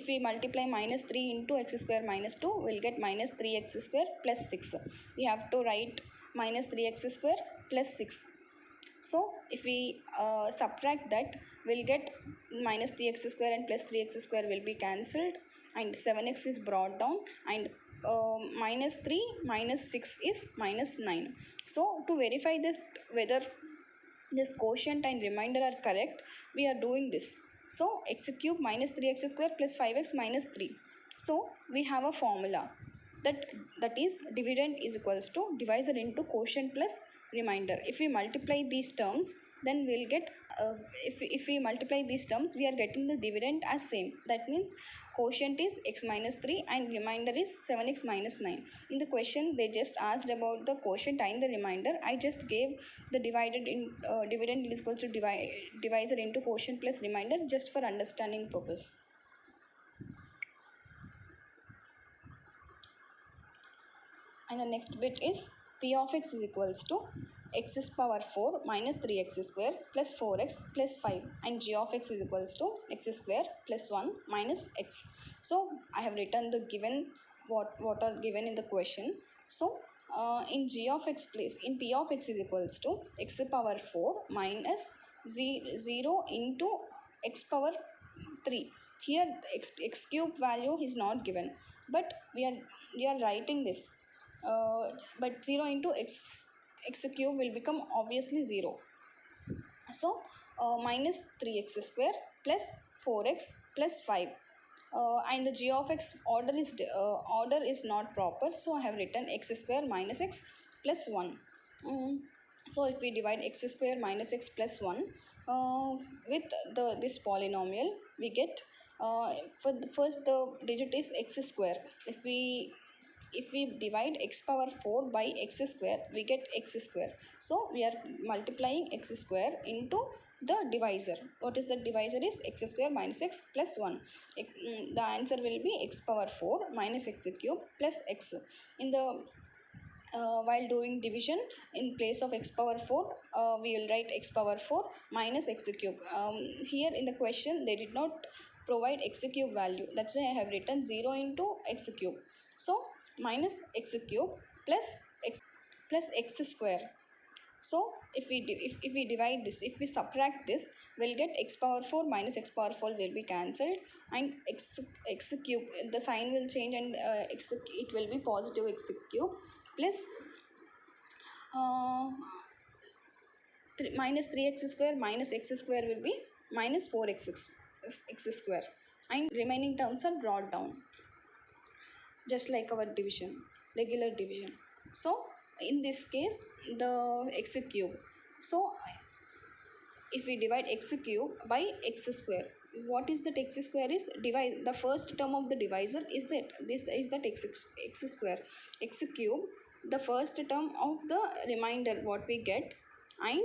we multiply minus 3 into x square minus 2, we'll get minus 3x square plus 6. We have to write minus 3x square plus 6. So if we subtract that, we'll get minus 3x square and plus 3x square will be cancelled, and 7x is brought down, and minus 3 minus 6 is minus 9. So to verify this, whether this quotient and remainder are correct, we are doing this. So x cube minus 3x square plus 5x minus 3. So we have a formula that is dividend is equals to divisor into quotient plus remainder. If we multiply these terms, then we'll get if we multiply these terms, we are getting the dividend as same. That means quotient is x minus 3 and remainder is 7x minus 9. In the question, they just asked about the quotient and the remainder. I just gave the dividend is equal to divisor into quotient plus remainder, just for understanding purpose. And the next bit is p of x is equals to x power 4 minus 3x square plus 4x plus 5, and g of x is equals to x square plus 1 minus x. So I have written the given what are given in the question. So in g of x place, in p of x is equals to x power 4 minus 0 into x power 3. Here x cube value is not given, but we are writing this. But 0 into x cube will become obviously 0. So minus 3x square plus 4x plus 5. And the g of x order is not proper, so I have written x square minus x plus 1. So if we divide x square minus x plus 1 with this polynomial, we get for the first the digit is x square. If we if we divide x power 4 by x square, we get x square. So we are multiplying x square into the divisor. What is the divisor is x square minus x plus 1. The answer will be x power 4 minus x cube plus x. In the while doing division, in place of x power 4, we will write x power 4 minus x cube. Here in the question they did not provide x cube value, that's why I have written 0 into x cube. So minus x cube plus x square. So if we divide this, if we subtract this, we'll get x power 4 minus x power 4 will be cancelled, and x cube, the sign will change, and it will be positive x cube plus minus 3x square minus x square will be minus 4x x square, and remaining terms are brought down just like our division, regular division. So in this case the x cube, so if we divide x cube by x square, what is that x square is divide, the first term of the divisor is that this is that x square, x cube, the first term of the remainder what we get, and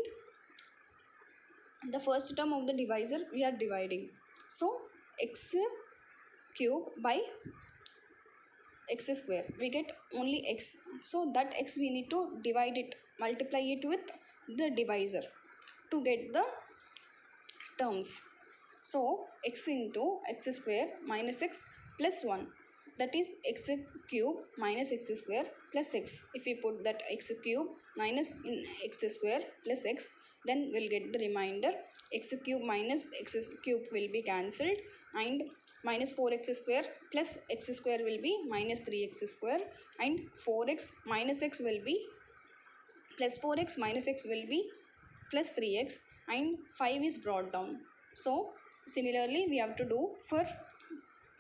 the first term of the divisor we are dividing. So x cube by x square, we get only x, so that x we need to divide it, multiply it with the divisor to get the terms. So x into x square minus x plus 1, that is x cube minus x square plus x. If we put that x cube minus in x square plus x, then we'll get the remainder. X cube minus x cube will be cancelled, and minus 4x square plus x square will be minus 3x square, and 4x minus x will be plus 4x minus x will be plus 3x, and 5 is brought down. So similarly we have to do for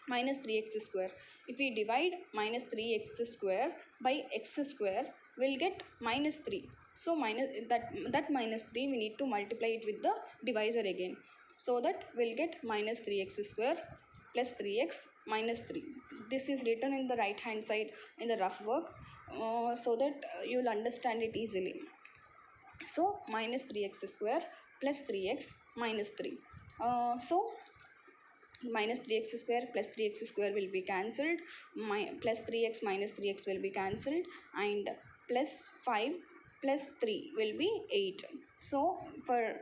minus 3x square. If we divide minus 3x square by x square, we'll get minus 3. So minus that minus 3 we need to multiply it with the divisor again, so that we'll get minus 3x square plus 3x minus 3. This is written in the right hand side in the rough work, so that you'll understand it easily. So minus 3x square plus 3x minus 3. So minus 3x square plus 3x square will be cancelled, plus 3x minus 3x will be cancelled, and plus 5 plus 3 will be 8. So for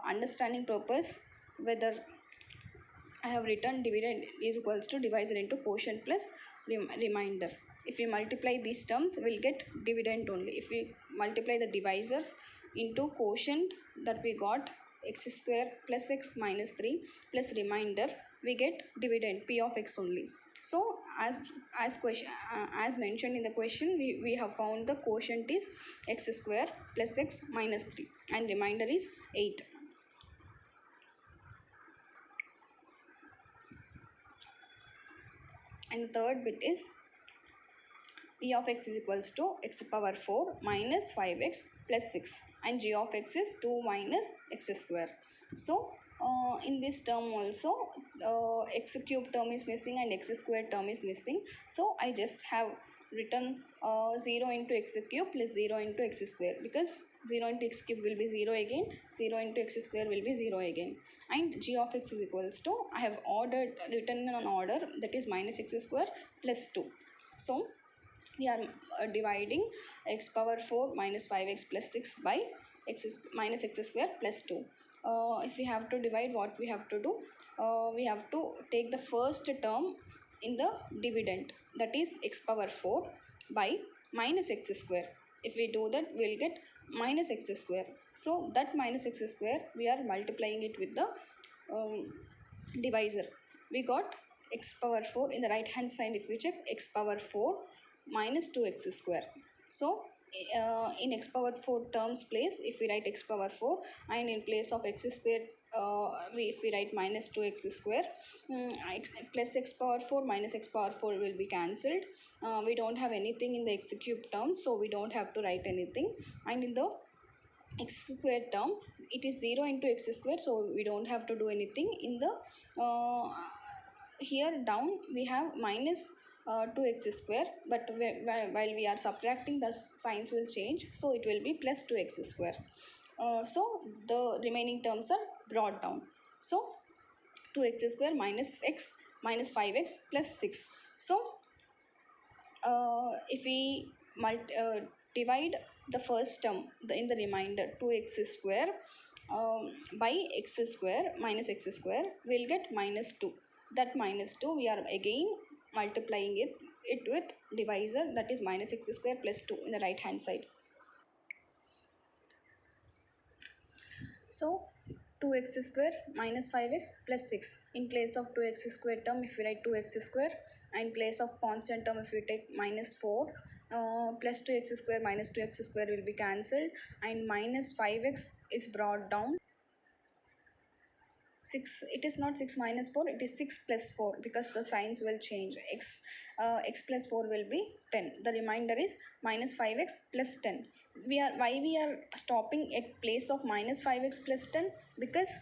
understanding purpose, whether I have written dividend is equals to divisor into quotient plus remainder. If we multiply these terms, we'll get dividend only. If we multiply the divisor into quotient, that we got x square plus x minus 3 plus remainder, we get dividend p of x only. So as mentioned in the question, we have found the quotient is x square plus x minus 3 and remainder is 8. And the third bit is p of x is equals to x power 4 minus 5x plus 6, and g of x is 2 minus x square. So in this term also x cube term is missing and x square term is missing. So I just have written 0 into x cube plus 0 into x square, because 0 into x cube will be 0 again, 0 into x square will be 0 again, and g of x is equals to, I have written in an order, that is minus x square plus 2. So we are dividing x power 4 minus 5x plus 6 by minus x square plus 2. If we have to divide, what we have to do, we have to take the first term in the dividend, that is x power 4 by minus x square. If we do that, we'll get minus x square. So that minus x square we are multiplying it with the divisor. We got x power 4 in the right hand side. If you check, x power 4 minus 2x square. So in x power 4 terms place, if we write x power 4, and in place of x square if we write minus 2x square, plus x power 4 minus x power 4 will be cancelled. We don't have anything in the x cube terms, so we don't have to write anything. And in the x square term, it is 0 into x square, so we don't have to do anything. In the here down we have minus 2x square, but while we are subtracting, the signs will change, so it will be plus 2x square. So the remaining terms are brought down. So 2x square minus x minus 5x plus 6. So if we divide the first term in the remainder 2x square by x square minus x square, we'll get minus 2. That minus 2 we are again multiplying it with divisor, that is minus x square plus 2 in the right hand side. So 2x square minus 5x plus 6. In place of 2x square term, if we write 2x square, and in place of constant term, if we take minus 4, plus 2x square minus 2x square will be cancelled, and minus 5x is brought down. 6, it is not 6 minus 4, it is 6 plus 4, because the signs will change. X plus 4 will be 10. The remainder is minus 5x plus 10. Why we are stopping at place of minus 5x plus 10? Because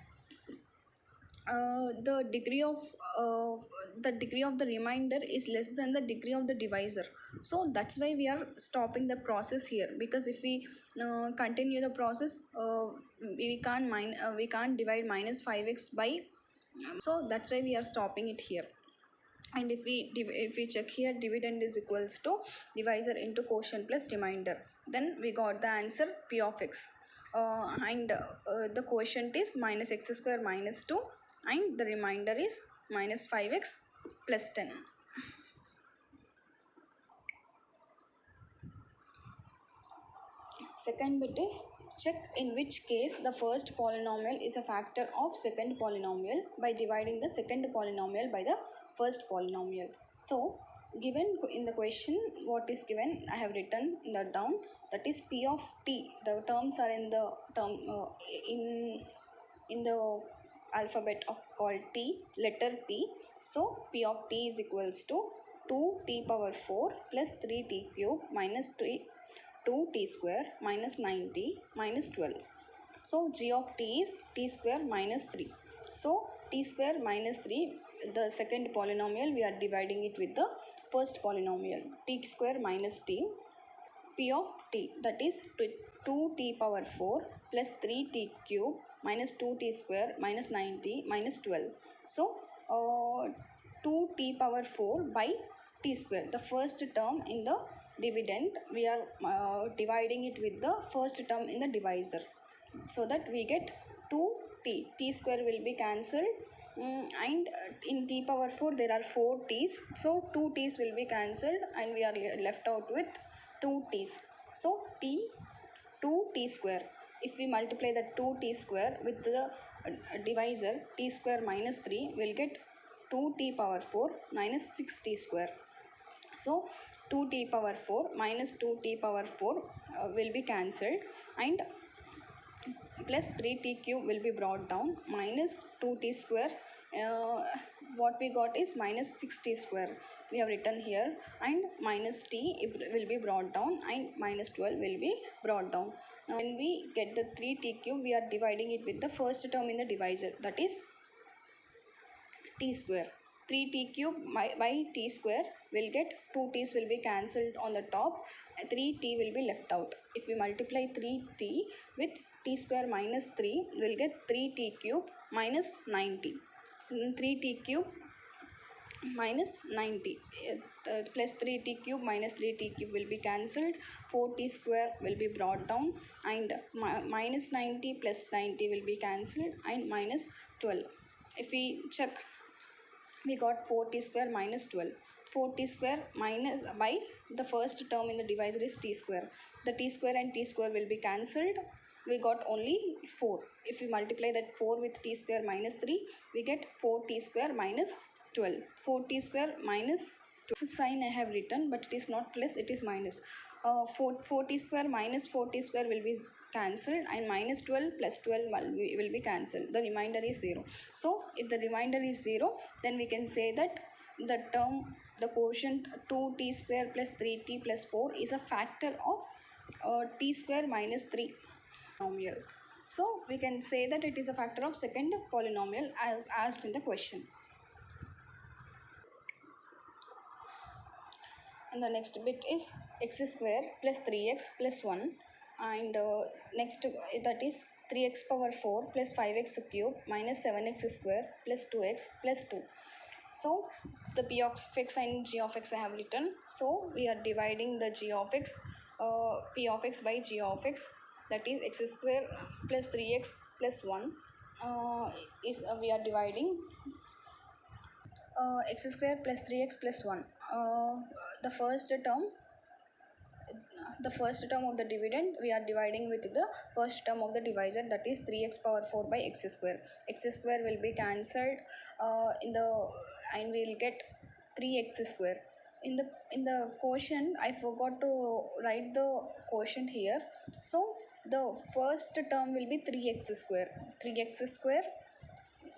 the degree of the remainder is less than the degree of the divisor, so that's why we are stopping the process here. Because if we continue the process, we can't divide minus 5x by, so that's why we are stopping it here. And if we check here, dividend is equals to divisor into quotient plus remainder, then we got the answer p of x, and the quotient is minus x square minus 2, and the remainder is minus 5x plus 10. Second bit is, check in which case the first polynomial is a factor of second polynomial by dividing the second polynomial by the first polynomial. So given in the question, what is given, I have written that down, that is p of t. The terms are in the term in the alphabet of called t, letter p. So p of t is equals to 2t power 4 plus 3t cube minus 2t square minus 9t minus 12. So g of t is t square minus 3. So t square minus 3, the second polynomial, we are dividing it with the first polynomial, t square minus t. P of t, that is 2t power 4 plus 3t cube minus 2t square minus 9t minus 12. So 2t power 4 by t square, the first term in the dividend, we are dividing it with the first term in the divisor, so that we get 2t. T square will be cancelled, and in t power 4 there are 4 t's, so 2 t's will be cancelled and we are left out with 2 t's. So t 2t square, if we multiply the 2t square with the divisor t square minus 3, we'll get 2t power 4 minus 6t square. So 2t power 4 minus 2t power 4 will be cancelled, and plus 3t cube will be brought down, minus 2t square, what we got is minus 6t square, we have written here, and minus t will be brought down, and minus 12 will be brought down. Now when we get the 3t cube, we are dividing it with the first term in the divisor, that is t square. 3t cube by t square will get 2 t's will be cancelled on the top, 3t will be left out. If we multiply 3t with t square minus 3, we'll get 3t cube minus 9t. 3t cube minus 90 plus 3t cube minus 3t cube will be cancelled, 4t square will be brought down, and minus 90 plus 90 will be cancelled, and minus 12. If we check, we got 4t square minus 12. 4t square minus by the first term in the divisor is t square. The t square and t square will be cancelled. We got only 4. If we multiply that 4 with t square minus 3, we get 4t square minus 12. 4t square minus 12 sign I have written, but it is not plus, it is minus. 4t square minus 4t square will be cancelled, and minus 12 plus 12 will be cancelled. The remainder is 0. So if the remainder is 0, then we can say that the term, the quotient 2t square plus 3t plus 4 is a factor of t square minus 3 polynomial. So we can say that it is a factor of second polynomial as asked in the question. And the next bit is x square plus 3x plus 1, and next that is 3x power 4 plus 5x cube minus 7x square plus 2x plus 2. So the p of x and g of x I have written. So we are dividing the g of x, p of x by g of x, that is x square plus 3x plus 1 we are dividing x square plus 3x plus 1. The first term of the dividend we are dividing with the first term of the divisor, that is 3x power 4 by x square. X square will be cancelled and we will get 3x square. In the quotient I forgot to write the quotient here, so the first term will be 3x square.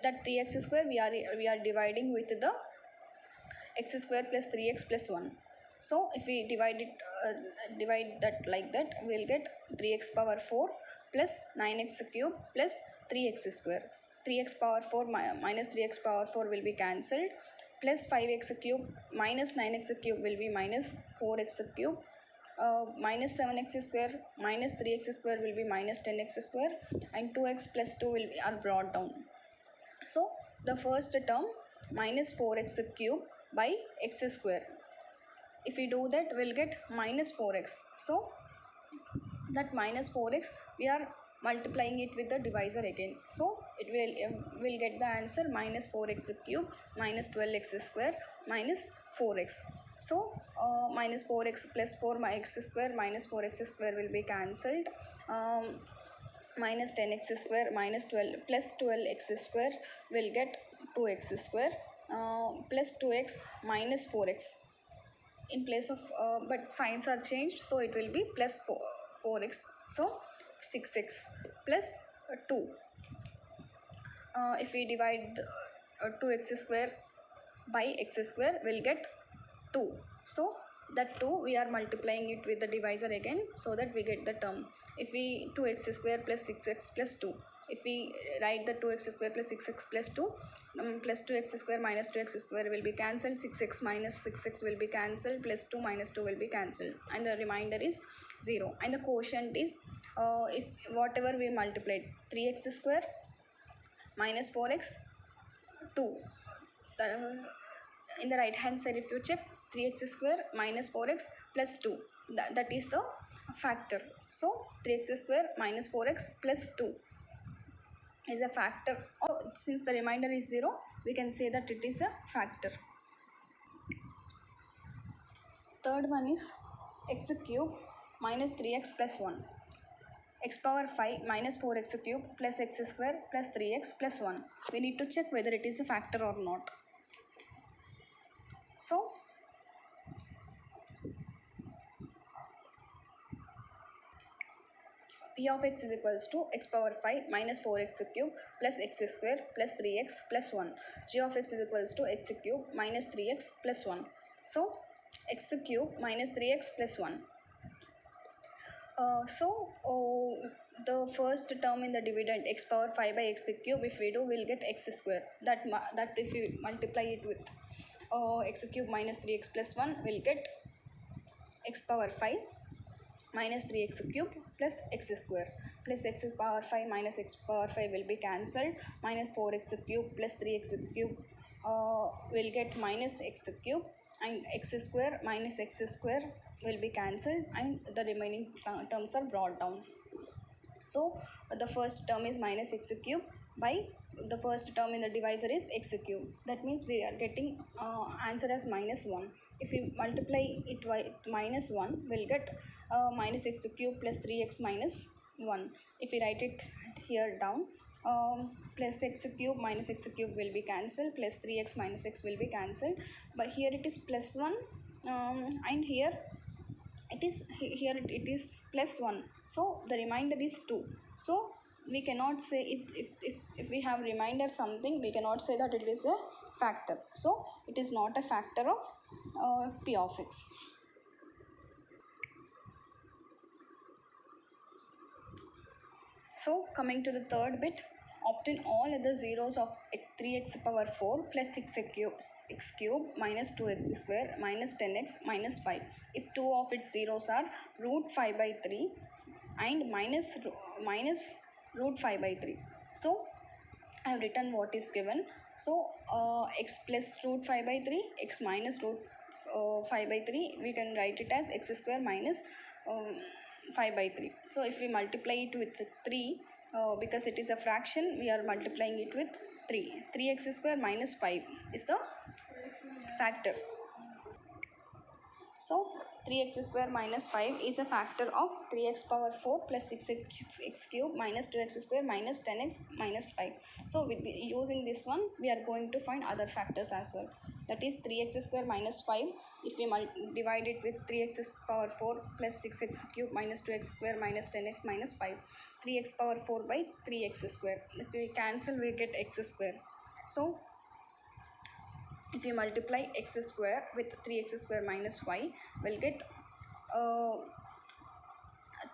That 3x square we are dividing with the x square plus 3x plus 1. So if we divide that like that, we will get 3x power 4 plus 9x cube plus 3x square. 3x power 4 minus 3x power 4 will be cancelled, plus 5x cube minus 9x cube will be minus 4x cube, minus 7x square minus 3x square will be minus 10x square, and 2x plus 2 will be are brought down. So the first term minus 4x cube by x square. If we do that, we'll get minus 4x. So that minus 4x we are multiplying it with the divisor again. So it will get the answer minus 4x cube minus 12x square minus 4x. So minus 4x plus 4 x square minus 4x square will be cancelled. Minus 10x square minus 12 plus 12x square will get 2x square, plus 2x minus 4x. In place of but signs are changed, so it will be plus 4x, so 6x plus 2. If we divide 2x square by x square, we'll get 2. So that 2 we are multiplying it with the divisor again, so that we get the term. If we 2x square plus 6x plus 2, if we write the 2x square plus 6x plus 2, plus 2x square minus 2x square will be cancelled, 6x minus 6x will be cancelled, plus 2 minus 2 will be cancelled, and the remainder is 0. And the quotient is if whatever we multiplied, 3x square minus 4x 2. In the right hand side if you check, 3x square minus 4x plus 2, that is the factor. So 3x square minus 4x plus 2 is a factor. Since the remainder is 0, we can say that it is a factor. Third one is x cube minus 3x plus 1. X power 5 minus 4x cube plus x square plus 3x plus 1. We need to check whether it is a factor or not. So p of x is equals to x power 5 minus 4x cube plus x square plus 3x plus 1. G of x is equals to x cube minus 3x plus 1. So x cube minus 3x plus 1. The first term in the dividend, x power 5 by x cube, if we do, we'll get x square. That if we multiply it with x cube minus 3x plus 1, we'll get x power 5 minus 3x cube plus x square, plus x power 5 minus x power 5 will be cancelled, minus 4x cube plus 3x cube will get minus x cube, and x square minus x square will be cancelled, and the remaining terms are brought down. So the first term is minus x cube by the first term in the divisor is x cube. That means we are getting answer as minus 1. If we multiply it by minus 1, we'll get minus x cube plus 3x minus 1. If we write it here down, plus x cube minus x cube will be cancelled, plus 3x minus x will be cancelled, but here it is plus 1, and here it is plus 1, so the remainder is 2. So we cannot say if we have remainder something, we cannot say that it is a factor. So it is not a factor of p of x. So coming to the third bit, Obtain all other zeros of 3x power 4 plus 6x cube minus 2x square minus 10x minus 5 if two of its zeros are root 5 by 3 and minus root 5 by 3. So I have written what is given. So x plus root 5 by 3, x minus root 5 by 3, we can write it as x square minus 5 by 3. So if we multiply it with 3, because it is a fraction, we are multiplying it with 3. 3x square minus 5 is the factor. So 3x square minus 5 is a factor of 3x power 4 plus 6x cube minus 2x square minus 10x minus 5. So with using this one, we are going to find other factors as well. That is 3x square minus 5. If we divide it with 3x power 4 plus 6x cube minus 2x square minus 10x minus 5. 3x power 4 by 3x square. If we cancel, we get x square. So if we multiply x square with 3x square minus 5, we'll get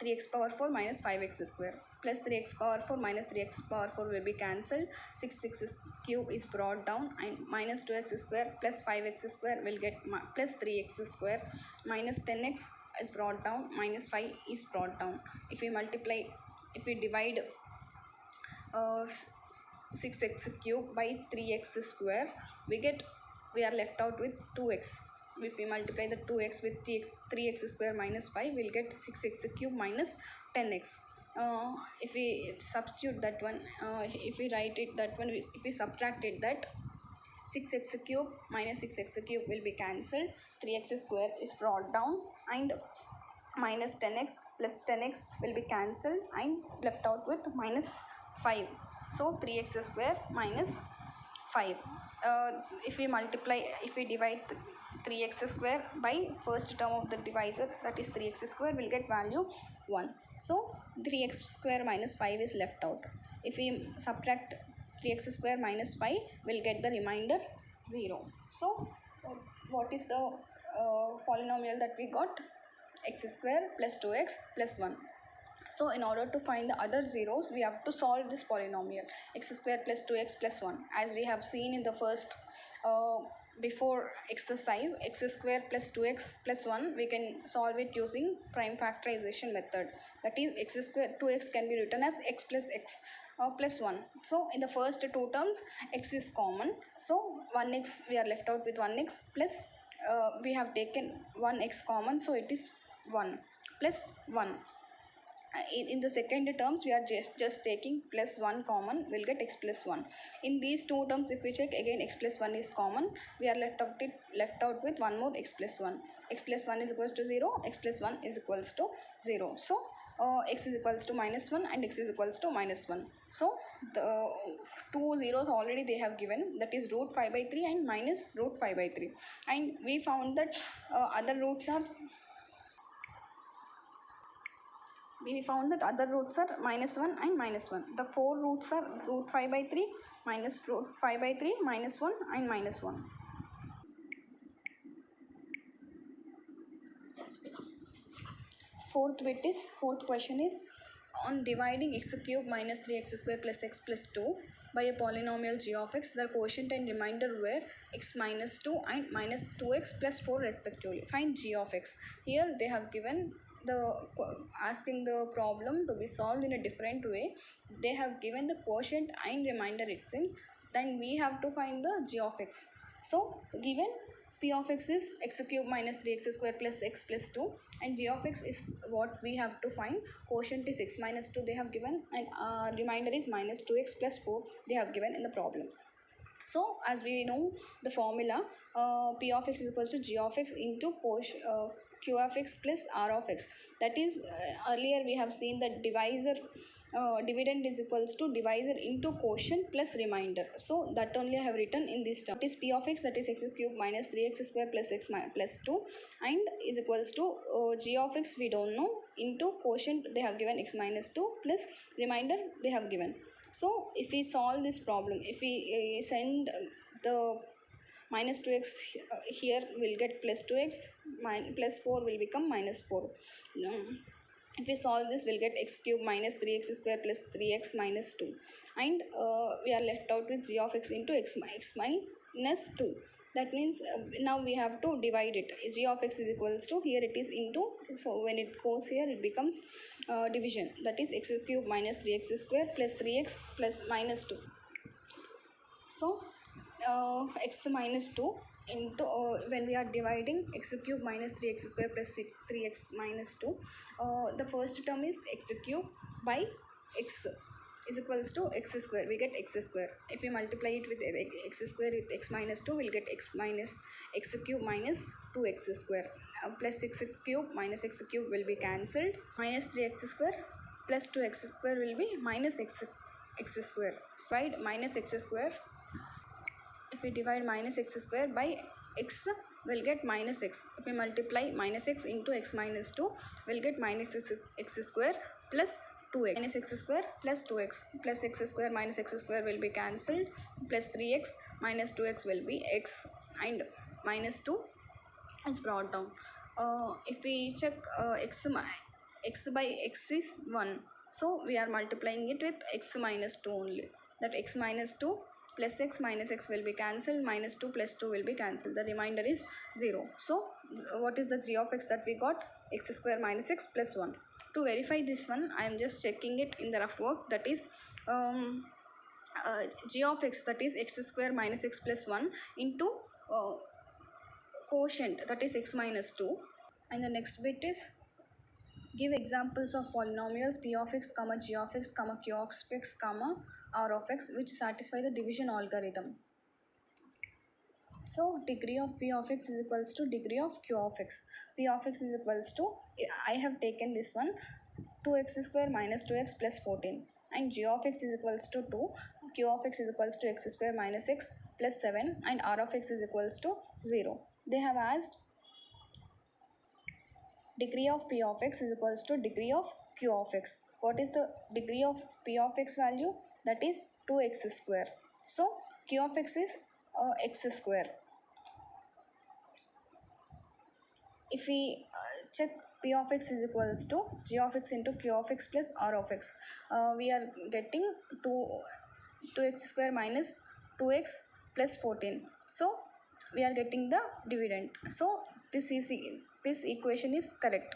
3x power 4 minus 5x square plus 3x power 4 minus 3x power 4 will be cancelled. 6x cube is brought down and minus 2x square plus 5x square will get plus 3x square minus 10x is brought down, minus 5 is brought down. If we divide 6x cube by 3x square, we are left out with 2x. If we multiply the 2x with 3x square minus 5, we'll get 6x cube minus 10x. If we substitute that one, if we write it that one, if we subtract it, that 6x cube minus 6x cube will be cancelled. 3x square is brought down and minus 10x plus 10x will be cancelled and left out with minus 5. So 3x square minus 5. If we divide 3x square by first term of the divisor, that is 3x square, will get value 1. So 3x square minus 5 is left out. If we subtract 3x square minus 5, we'll get the remainder 0. So what is the polynomial that we got? X square plus 2x plus 1. So in order to find the other zeros, we have to solve this polynomial x square plus 2x plus 1. As we have seen in the first before exercise, x square plus 2x plus 1, we can solve it using prime factorization method. That is x square 2x can be written as x plus x plus 1. So in the first two terms, x is common. So 1x, we are left out with 1x plus we have taken 1x common, so it is 1 plus 1. In the second terms, we are just taking plus 1 common, we'll get x plus 1. In these two terms, if we check again, x plus 1 is common, we are left out with one more x plus 1. X plus 1 is equals to 0, x plus 1 is equals to 0. So x is equals to minus 1 and x is equals to minus 1. So the two zeros already they have given, that is root 5 by 3 and minus root 5 by 3. And we found that other roots are minus 1 and minus 1. The four roots are root 5 by 3, minus root 5 by 3, minus 1 and minus 1. Fourth question is, on dividing x cube minus 3x square plus x plus 2 by a polynomial g of x, the quotient and remainder were x minus 2 and minus 2x plus 4 respectively. Find g of x. Here they have given asking the problem to be solved in a different way. They have given the quotient and remainder, it seems. Then we have to find the g of x. So given p of x is x cube minus 3x square plus x plus 2 and g of x is what we have to find. Quotient is x minus 2 they have given and remainder is minus 2x plus 4 they have given in the problem. So as we know the formula, p of x is equals to g of x into q of x plus r of x. That is earlier we have seen that dividend is equals to divisor into quotient plus remainder. So that only I have written in this term. It is p of x, that is x cube minus 3x square plus x plus 2 and is equals to g of x we don't know into quotient they have given x minus 2 plus remainder they have given. So if we solve this problem, if we send the minus 2x here, we'll get plus 2x, plus 4 will become minus 4. If we solve this, we'll get x cube minus 3x square plus 3x minus 2, and we are left out with g of x into x minus 2. That means now we have to divide it. G of x is equals to, here it is into, so when it goes here it becomes division, that is x cube minus 3x square plus 3x plus minus 2. So x minus 2 into, when we are dividing x cube minus 3x square plus 3x minus 2, the first term is x cube by x is equals to x square, we get x square. If we multiply it with x square with x minus 2, we'll get x cube minus 2x square, plus x cube minus x cube will be cancelled, minus 3x square plus 2x square will be minus x square. So divide minus x square, if we divide minus x square by x, we'll get minus x. If we multiply minus x into x minus 2, we'll get minus x square plus 2x, minus x square plus 2x, plus x square minus x square will be cancelled, plus 3x minus 2x will be x, and minus 2 is brought down. If we check x by x is 1, so we are multiplying it with x minus 2 only, that x minus 2 plus x minus x will be cancelled, minus 2 plus 2 will be cancelled, the remainder is 0. So what is the g of x that we got? X square minus x plus 1. To verify this one, I am just checking it in the rough work, that is g of x, that is x square minus x plus 1 into quotient, that is x minus 2, and the next bit is give examples of polynomials p of x, comma g of x, comma q of x, comma r of x which satisfy the division algorithm. So degree of p of x is equals to degree of q of x. P of x is equals to, I have taken this one, 2x square minus 2x plus 14, and g of x is equals to 2, q of x is equals to x square minus x plus 7, and r of x is equals to 0. They have asked degree of p of x is equals to degree of q of x. What is the degree of p of x value? That is 2x square. So q of x is x square. If we check p of x is equals to g of x into q of x plus r of x, we are getting 2x square minus 2x plus 14. So we are getting the dividend. So this equation is correct.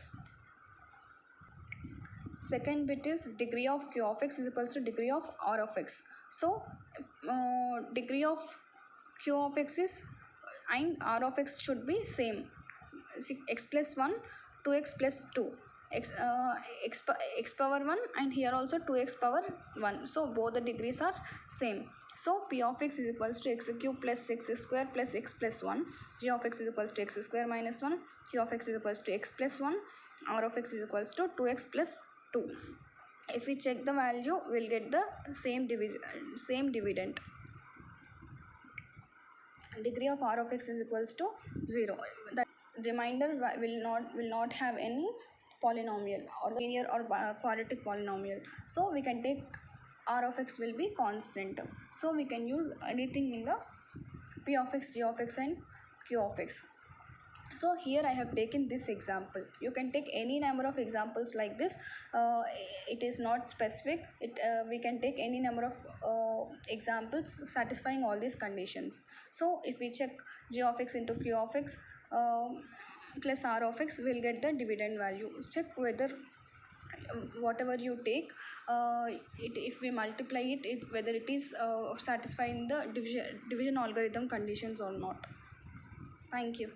Second bit is degree of q of x is equals to degree of r of x. So degree of q of x is and r of x should be same. X plus 1, 2x plus 2, x power 1, and here also 2x power 1. So both the degrees are same. So p of x is equals to x cube plus x square plus x plus 1. G of x is equals to x square minus 1. Q of x is equals to x plus 1. R of x is equals to 2x plus 2. If we check the value, we'll get the same dividend. Degree of r of x is equals to 0. The remainder will not have any polynomial or linear or quadratic polynomial. So we can take r of x will be constant. So we can use anything in the p of x, g of x, and q of x. So here I have taken this example. You can take any number of examples like this. It is not specific. We can take any number of examples satisfying all these conditions. So if we check g of x into q of x plus r of x, we'll get the dividend value. Check whether whatever you take, if we multiply it, whether it is satisfying the division algorithm conditions or not. Thank you.